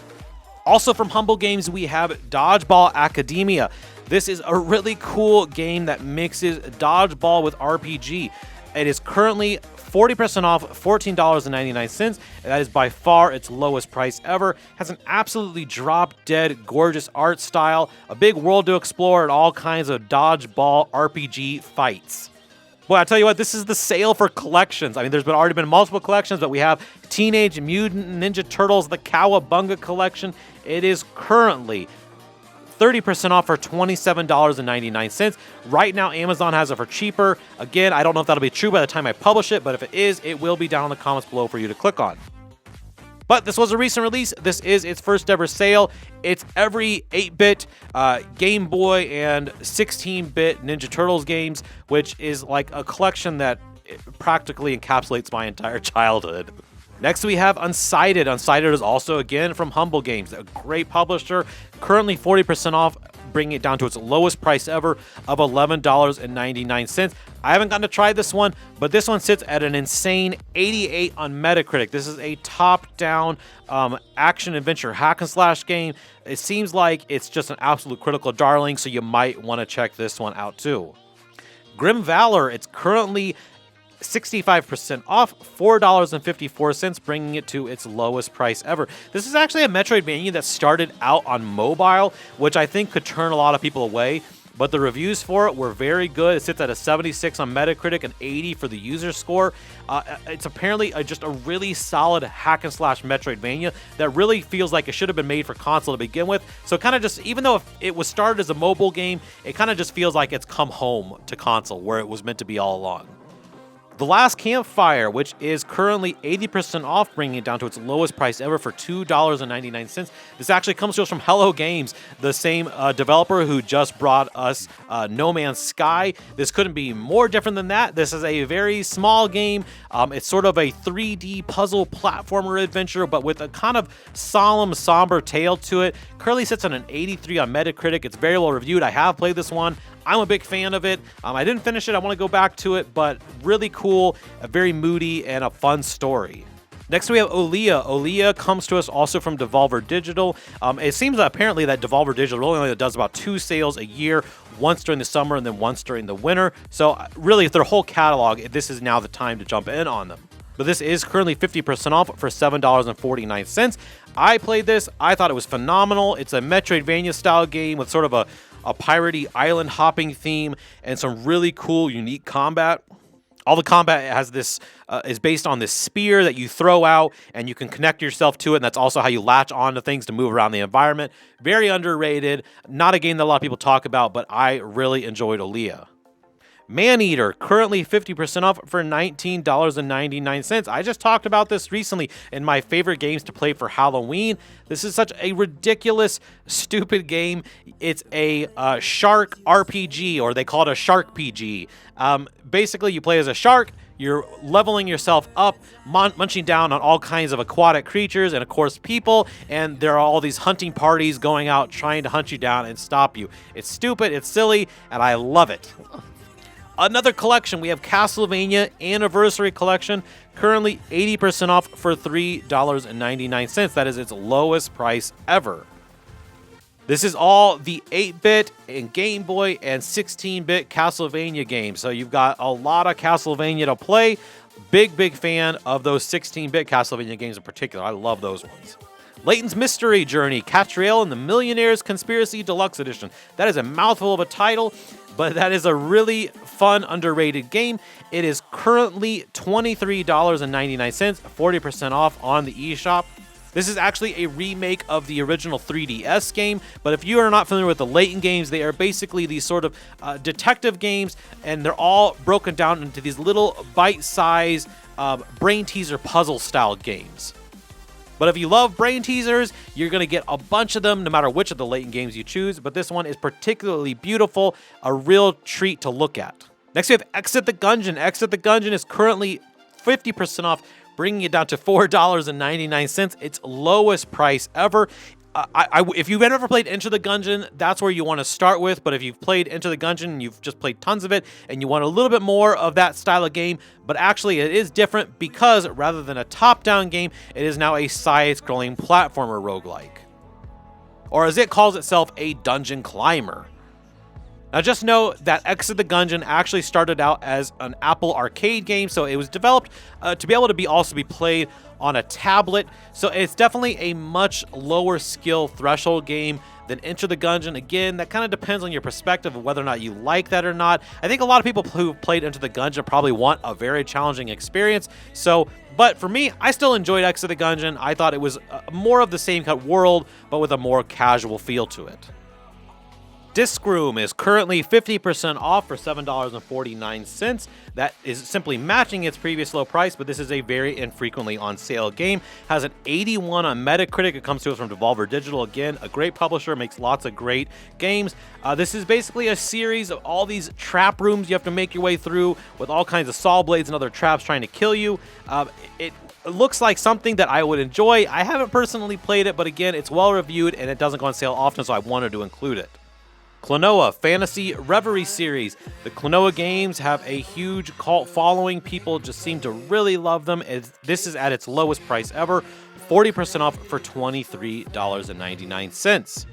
Also from Humble Games, we have Dodgeball Academia. This is a really cool game that mixes dodgeball with RPG. It is currently 40% off, $14.99. That is by far its lowest price ever. Has an absolutely drop-dead gorgeous art style, a big world to explore, and all kinds of dodgeball RPG fights. Boy, I tell you what, this is the sale for collections. I mean, there's already been multiple collections, but we have Teenage Mutant Ninja Turtles, the Cowabunga collection. It is currently 30% off for $27.99. Right now, Amazon has it for cheaper. Again, I don't know if that'll be true by the time I publish it, but if it is, it will be down in the comments below for you to click on. But this was a recent release. This is its first ever sale. It's every 8-bit Game Boy and 16-bit Ninja Turtles games, which is like a collection that practically encapsulates my entire childhood. Next, we have Unsighted. Unsighted is also, again, from Humble Games, a great publisher, currently 40% off, bringing it down to its lowest price ever of $11.99. I haven't gotten to try this one, but this one sits at an insane 88 on Metacritic. This is a top-down action-adventure hack-and-slash game. It seems like it's just an absolute critical darling, so you might want to check this one out too. Grim Valor, it's currently 65% off, $4.54, bringing it to its lowest price ever. This is actually a Metroidvania that started out on mobile, which I think could turn a lot of people away, but the reviews for it were very good. It sits at a 76 on Metacritic and 80 for the user score. It's apparently just a really solid hack-and-slash Metroidvania that really feels like it should have been made for console to begin with. So kind of just, even though it was started as a mobile game, it kind of just feels like it's come home to console where it was meant to be all along. The Last Campfire, which is currently 80% off, bringing it down to its lowest price ever for $2.99. This actually comes to us from Hello Games, the same developer who just brought us No Man's Sky. This couldn't be more different than that. This is a very small game. It's sort of a 3D puzzle platformer adventure, but with a kind of solemn, somber tale to it. Currently sits on an 83 on Metacritic. It's very well reviewed. I have played this one. I'm a big fan of it. I didn't finish it. I want to go back to it, but really cool, very moody, and a fun story. Next, we have Olea. Olea comes to us also from Devolver Digital. It seems that apparently that Devolver Digital really only does about 2 sales a year, once during the summer and then once during the winter. So really, their whole catalog, this is now the time to jump in on them. But this is currently 50% off for $7.49. I played this. I thought it was phenomenal. It's a Metroidvania style game with sort of a piratey island hopping theme and some really cool, unique combat. All the combat has this is based on this spear that you throw out, and you can connect yourself to it, and that's also how you latch onto things to move around the environment. Very underrated. Not a game that a lot of people talk about, but I really enjoyed Olea. Maneater, currently 50% off for $19.99. I just talked about this recently in my favorite games to play for Halloween. This is such a ridiculous, stupid game. It's a shark RPG, or they call it a shark PG. Basically, you play as a shark. You're leveling yourself up, munching down on all kinds of aquatic creatures and, of course, people, and there are all these hunting parties going out trying to hunt you down and stop you. It's stupid, it's silly, and I love it. Another collection, we have Castlevania Anniversary Collection, currently 80% off for $3.99. That is its lowest price ever. This is all the 8-bit and Game Boy and 16-bit Castlevania games. So you've got a lot of Castlevania to play. Big fan of those 16-bit Castlevania games in particular. I love those ones. Layton's Mystery Journey, Catriel and the Millionaire's Conspiracy Deluxe Edition. That is a mouthful of a title, but that is a really fun, underrated game. It is currently $23.99, 40% off on the eShop. This is actually a remake of the original 3DS game, but if you are not familiar with the Layton games, they are basically these sort of detective games, and they're all broken down into these little bite-sized brain teaser puzzle-style games. But if you love brain teasers, you're going to get a bunch of them no matter which of the Layton games you choose, but this one is particularly beautiful, a real treat to look at. Next we have Exit the Gungeon. Exit the Gungeon is currently 50% off, bringing it down to $4.99, its lowest price ever. If you've ever played Enter the Gungeon, that's where you want to start with, but if you've played Enter the Gungeon and you've just played tons of it and you want a little bit more of that style of game, but actually it is different because rather than a top-down game, it is now a side-scrolling platformer roguelike. Or as it calls itself, a dungeon climber. Now just know that Exit the Gungeon actually started out as an Apple arcade game, so it was developed to be able to also be played on a tablet. So it's definitely a much lower skill threshold game than Enter the Gungeon. Again, that kind of depends on your perspective of whether or not you like that or not. I think a lot of people who played Enter the Gungeon probably want a very challenging experience. But for me, I still enjoyed Exit the Gungeon. I thought it was more of the same kind of world, but with a more casual feel to it. Disc Room is currently 50% off for $7.49. That is simply matching its previous low price, but this is a very infrequently on sale game. Has an 81 on Metacritic. It comes to us from Devolver Digital. Again, a great publisher, makes lots of great games. This is basically a series of all these trap rooms you have to make your way through with all kinds of saw blades and other traps trying to kill you. It looks like something that I would enjoy. I haven't personally played it, but again, it's well reviewed and it doesn't go on sale often, so I wanted to include it. Klonoa Fantasy Reverie Series. The Klonoa games have a huge cult following. People just seem to really love them. This is at its lowest price ever, 40% off for $23.99. Sits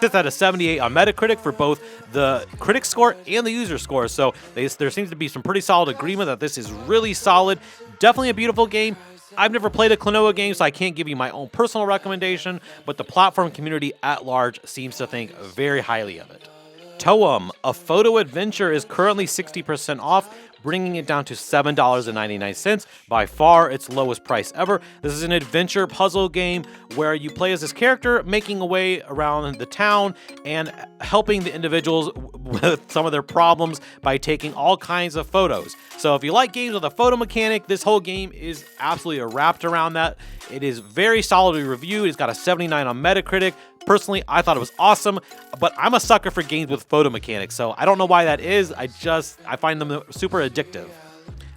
at a 78 on Metacritic for both the critic score and the user score, so there seems to be some pretty solid agreement that this is really solid. Definitely a beautiful game. I've never played a Klonoa game, so I can't give you my own personal recommendation, but the platform community at large seems to think very highly of it. Toem, a photo adventure, is currently 60% off, bringing it down to $7.99, by far its lowest price ever. This is an adventure puzzle game where you play as this character, making a way around the town and helping the individuals with some of their problems by taking all kinds of photos. So if you like games with a photo mechanic, this whole game is absolutely wrapped around that. It is very solidly reviewed. It's got a 79 on Metacritic. Personally, I thought it was awesome, but I'm a sucker for games with photo mechanics, so I don't know why that is. I find them super addictive.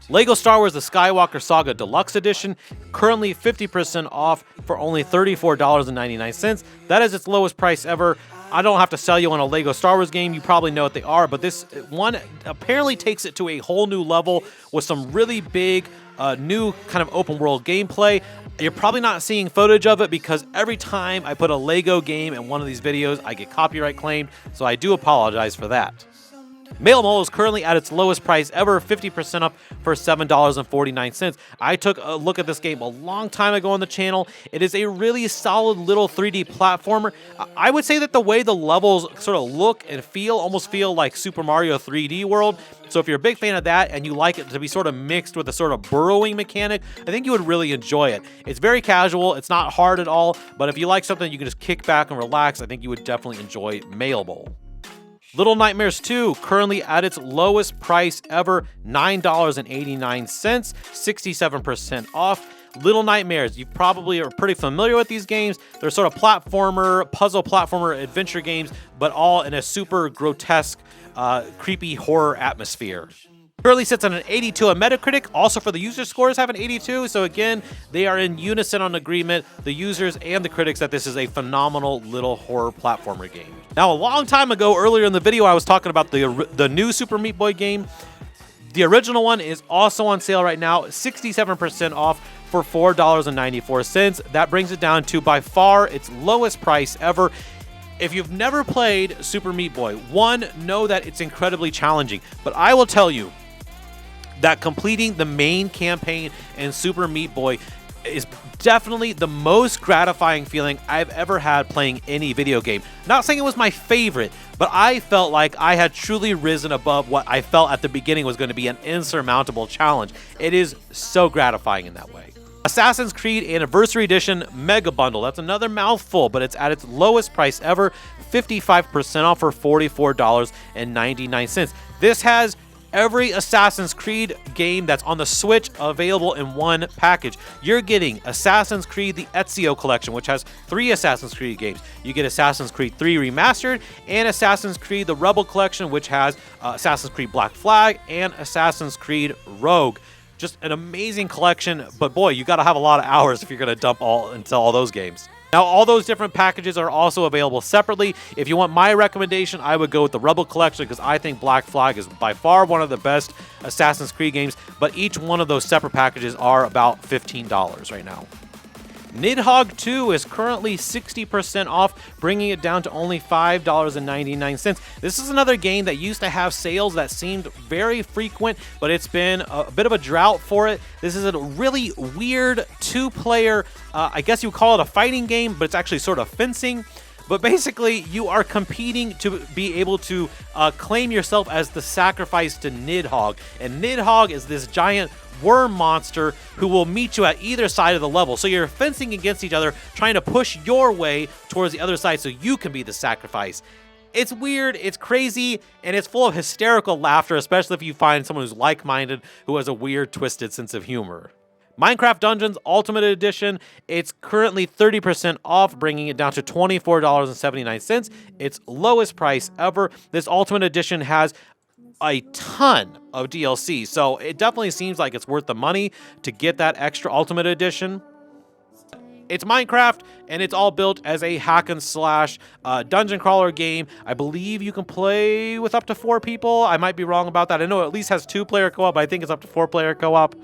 LEGO Star Wars The Skywalker Saga Deluxe Edition, currently 50% off for only $34.99. That is its lowest price ever. I don't have to sell you on a LEGO Star Wars game. You probably know what they are, but this one apparently takes it to a whole new level with some really big, new kind of open world gameplay. You're probably not seeing footage of it because every time I put a LEGO game in one of these videos, I get copyright claimed, so I do apologize for that. Mail Mole is currently at its lowest price ever, 50% up for $7.49. I took a look at this game a long time ago on the channel. It is a really solid little 3D platformer. I would say that the way the levels sort of look and feel almost feel like Super Mario 3D World. So if you're a big fan of that and you like it to be sort of mixed with a sort of burrowing mechanic, I think you would really enjoy it. It's very casual. It's not hard at all. But if you like something you can just kick back and relax, I think you would definitely enjoy Mail Mole. Little Nightmares 2, currently at its lowest price ever, $9.89, 67% off. Little Nightmares, you probably are pretty familiar with these games. They're sort of puzzle platformer adventure games, but all in a super grotesque, creepy horror atmosphere. Currently sits on an 82 on Metacritic. Also for the user scores have an 82. So again, they are in unison on agreement, the users and the critics, that this is a phenomenal little horror platformer game. Now, a long time ago, earlier in the video, I was talking about the new Super Meat Boy game. The original one is also on sale right now, 67% off for $4.94. That brings it down to by far its lowest price ever. If you've never played Super Meat Boy, one, know that it's incredibly challenging, but I will tell you that completing the main campaign in Super Meat Boy is definitely the most gratifying feeling I've ever had playing any video game. Not saying it was my favorite, but I felt like I had truly risen above what I felt at the beginning was going to be an insurmountable challenge. It is so gratifying in that way. Assassin's Creed Anniversary Edition Mega Bundle. That's another mouthful, but it's at its lowest price ever, 55% off for $44.99. This has every Assassin's Creed game that's on the Switch available in one package. You're getting Assassin's Creed the Ezio Collection, which has 3 Assassin's Creed games. You get Assassin's Creed 3 Remastered and Assassin's Creed the Rebel Collection, which has Assassin's Creed Black Flag and Assassin's Creed Rogue. Just an amazing collection, but boy, you got to have a lot of hours if you're going to dump into all those games. Now, all those different packages are also available separately. If you want my recommendation, I would go with the Rebel Collection because I think Black Flag is by far one of the best Assassin's Creed games, but each one of those separate packages are about $15 right now. Nidhogg 2 is currently 60% off, bringing it down to only $5.99. This is another game that used to have sales that seemed very frequent, but it's been a bit of a drought for it. This is a really weird 2-player, I guess you would call it a fighting game, but it's actually sort of fencing. But basically, you are competing to be able to claim yourself as the sacrifice to Nidhogg. And Nidhogg is this giant worm monster who will meet you at either side of the level. So you're fencing against each other, trying to push your way towards the other side so you can be the sacrifice. It's weird, it's crazy, and it's full of hysterical laughter, especially if you find someone who's like-minded who has a weird, twisted sense of humor. Minecraft Dungeons Ultimate Edition, it's currently 30% off, bringing it down to $24.79. Its lowest price ever. This Ultimate Edition has a ton of DLC, so it definitely seems like it's worth the money to get that extra Ultimate Edition. It's Minecraft, and it's all built as a hack and slash dungeon crawler game. I believe you can play with up to 4 people. I might be wrong about that. I know it at least has 2-player co-op, but I think it's up to 4-player co-op.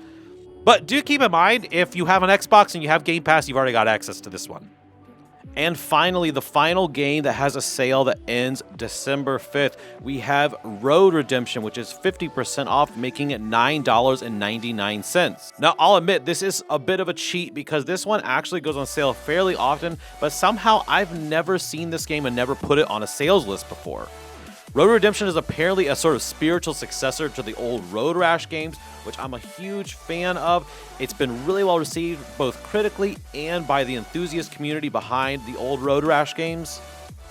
But do keep in mind, if you have an Xbox and you have Game Pass, you've already got access to this one. And finally, the final game that has a sale that ends December 5th, we have Road Redemption, which is 50% off, making it $9.99. Now, I'll admit, this is a bit of a cheat because this one actually goes on sale fairly often, but somehow I've never seen this game and never put it on a sales list before. Road Redemption is apparently a sort of spiritual successor to the old Road Rash games, which I'm a huge fan of. It's been really well received both critically and by the enthusiast community behind the old Road Rash games.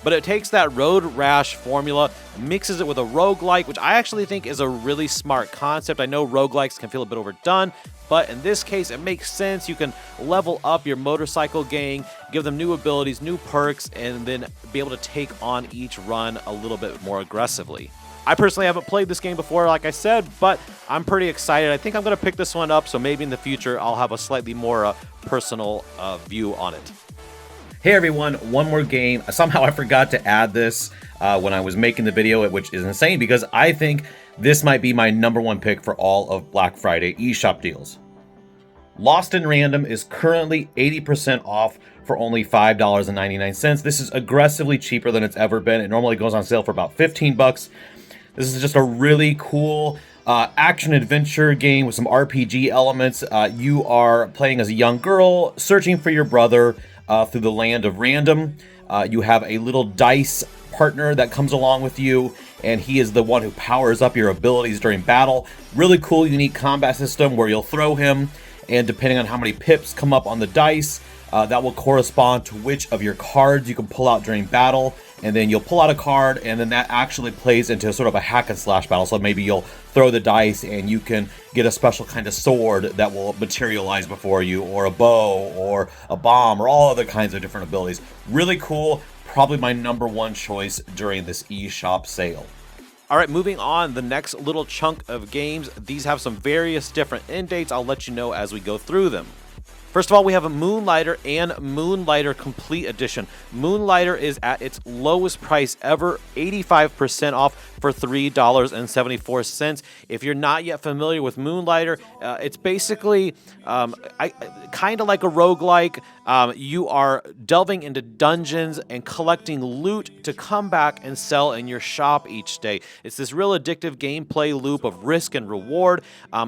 But it takes that Road Rash formula, mixes it with a roguelike, which I actually think is a really smart concept. I know roguelikes can feel a bit overdone, but in this case, it makes sense. You can level up your motorcycle gang, give them new abilities, new perks, and then be able to take on each run a little bit more aggressively. I personally haven't played this game before, like I said, but I'm pretty excited. I think I'm going to pick this one up, so maybe in the future I'll have a slightly more personal view on it. Hey everyone, one more game. Somehow I forgot to add this when I was making the video, which is insane because I think this might be my #1 pick for all of Black Friday eShop deals. Lost in Random is currently 80% off for only $5.99. This is aggressively cheaper than it's ever been. It normally goes on sale for about 15 bucks. This is just a really cool action-adventure game with some RPG elements. You are playing as a young girl, searching for your brother through the land of random. You have a little dice partner that comes along with you, and he is the one who powers up your abilities during battle. Really cool, unique combat system where you'll throw him, and depending on how many pips come up on the dice, that will correspond to which of your cards you can pull out during battle. And then you'll pull out a card, and then that actually plays into sort of a hack and slash battle. So maybe you'll throw the dice and you can get a special kind of sword that will materialize before you, or a bow, or a bomb, or all other kinds of different abilities. Really cool. Probably my #1 choice during this eShop sale. All right, moving on, the next little chunk of games. These have some various different end dates. I'll let you know as we go through them. First of all, we have a Moonlighter and Moonlighter Complete Edition. Moonlighter is at its lowest price ever, 85% off for $3.74. If you're not yet familiar with Moonlighter, it's basically kind of like a roguelike. You are delving into dungeons and collecting loot to come back and sell in your shop each day. It's this real addictive gameplay loop of risk and reward.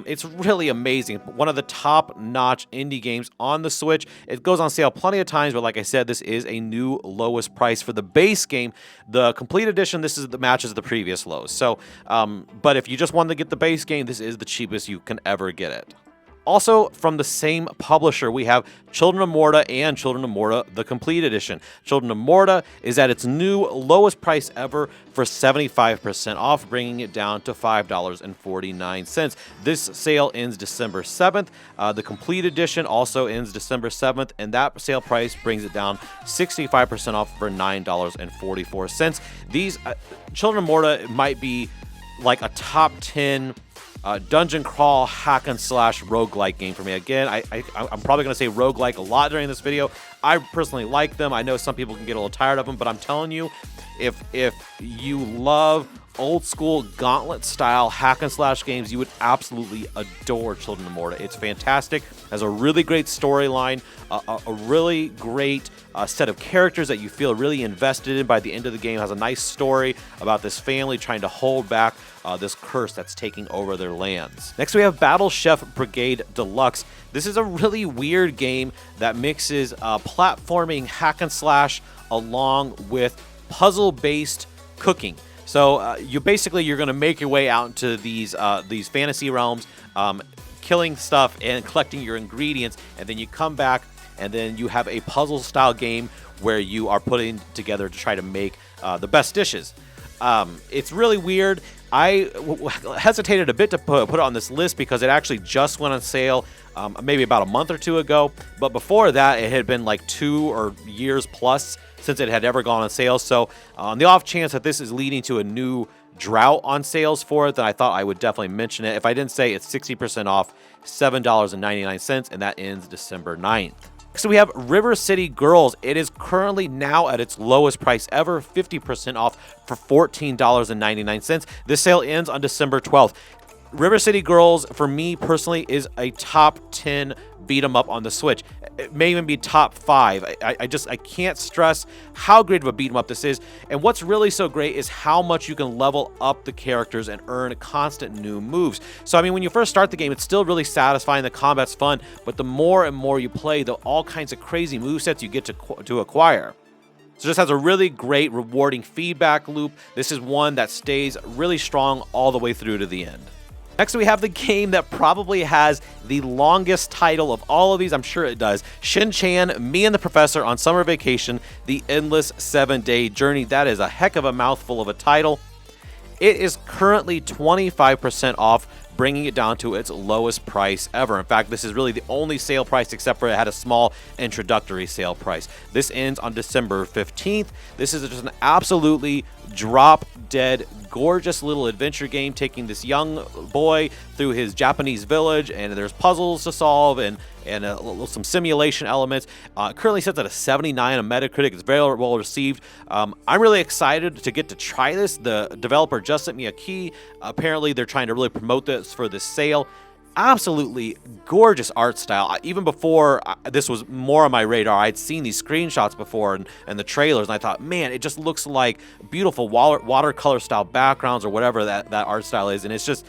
It's really amazing. One of the top-notch indie games on the Switch. It goes on sale plenty of times, but like I said, this is a new lowest price for the base game. The Complete Edition, this is the matches the previous lows. So, but if you just wanted to get the base game, this is the cheapest you can ever get it. Also, from the same publisher, we have Children of Morta and Children of Morta, the Complete Edition. Children of Morta is at its new lowest price ever for 75% off, bringing it down to $5.49. This sale ends December 7th. The Complete Edition also ends December 7th, and that sale price brings it down 65% off for $9.44. These Children of Morta might be like a top 10 dungeon crawl hack and slash roguelike game for me. Again, I'm probably going to say roguelike a lot during this video. I personally like them. I know some people can get a little tired of them, but I'm telling you, if you love old school gauntlet style hack and slash games, you would absolutely adore Children of Morta. It's fantastic. Has a really great storyline, a really great set of characters that you feel really invested in by the end of the game. Has a nice story about this family trying to hold back this curse that's taking over their lands. Next, we have Battle Chef Brigade Deluxe. This is a really weird game that mixes platforming hack and slash along with puzzle-based cooking. So you're going to make your way out into these fantasy realms, killing stuff and collecting your ingredients, and then you come back and then you have a puzzle-style game where you are putting together to try to make the best dishes. It's really weird. I hesitated a bit to put it on this list because it actually just went on sale maybe about a month or two ago. But before that, it had been like 2 years plus since it had ever gone on sale. So on the off chance that this is leading to a new drought on sales for it, then I thought I would definitely mention it. If I didn't say, it's 60% off, $7.99, and that ends December 9th. So we have River City Girls. It is currently now at its lowest price ever, 50% off for $14.99. This sale ends on December 12th. River City Girls, for me personally, is a top 10 beat 'em up on the Switch. It may even be top 5. I can't stress how great of a beat 'em up this is. And what's really so great is how much you can level up the characters and earn constant new moves. So, I mean, when you first start the game, it's still really satisfying. The combat's fun, but the more and more you play, the all kinds of crazy movesets you get to acquire. So this has a really great, rewarding feedback loop. This is one that stays really strong all the way through to the end. Next, we have the game that probably has the longest title of all of these. I'm sure it does. Shin-Chan, Me and the Professor on Summer Vacation, The Endless 7-Day Journey. That is a heck of a mouthful of a title. It is currently 25% off, bringing it down to its lowest price ever. In fact, this is really the only sale price except for it had a small introductory sale price. This ends on December 15th. This is just an absolutely drop-dead gorgeous little adventure game taking this young boy through his Japanese village, and there's puzzles to solve and some simulation elements. Currently sits at a 79 on Metacritic. It's very well received. I'm really excited to get to try this. The developer just sent me a key. Apparently they're trying to really promote this for this sale. Absolutely gorgeous art style. Even before this was more on my radar, I'd seen these screenshots before and the trailers, and I thought, man, it just looks like beautiful watercolor style backgrounds or whatever that art style is, and it's just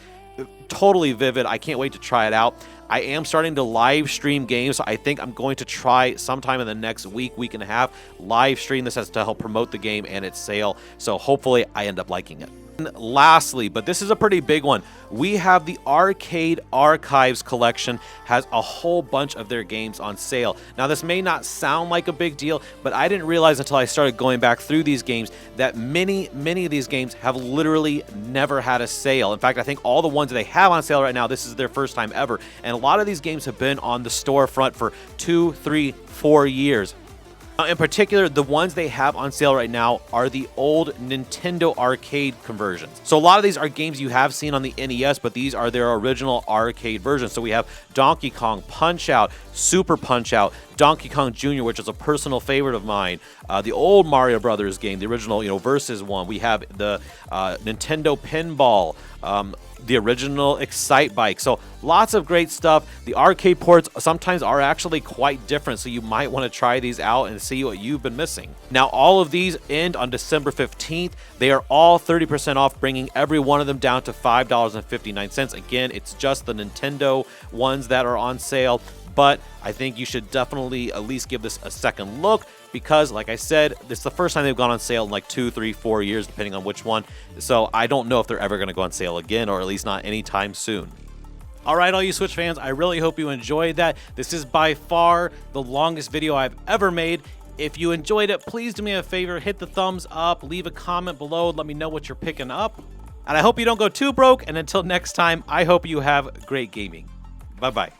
totally vivid. I can't wait to try it out. I am starting to live stream games, so I think I'm going to try sometime in the next week and a half, live stream this as to help promote the game and its sale, so hopefully I end up liking it. And lastly, but this is a pretty big one, we have the Arcade Archives collection. Has a whole bunch of their games on sale. Now, this may not sound like a big deal, but I didn't realize until I started going back through these games that many of these games have literally never had a sale. In fact, I think all the ones that they have on sale right now, this is their first time ever. And a lot of these games have been on the storefront for 2, 3, 4 years. In particular, the ones they have on sale right now are the old Nintendo arcade conversions. So a lot of these are games you have seen on the NES, but these are their original arcade versions. So we have Donkey Kong, Punch-Out, Super Punch-Out, Donkey Kong Jr., which is a personal favorite of mine, the old Mario Brothers game, the original, Versus one. We have the Nintendo Pinball, the original Excite Bike. So lots of great stuff. The arcade ports sometimes are actually quite different, so you might want to try these out and see what you've been missing. Now, all of these end on December 15th. They are all 30% off, bringing every one of them down to $5.59. Again, it's just the Nintendo ones that are on sale, but I think you should definitely at least give this a second look because, like I said, this is the first time they've gone on sale in like 2, 3, 4 years, depending on which one. So I don't know if they're ever going to go on sale again, or at least not anytime soon. All right, all you Switch fans, I really hope you enjoyed that. This is by far the longest video I've ever made. If you enjoyed it, please do me a favor, hit the thumbs up, leave a comment below, let me know what you're picking up. And I hope you don't go too broke, and until next time, I hope you have great gaming. Bye-bye.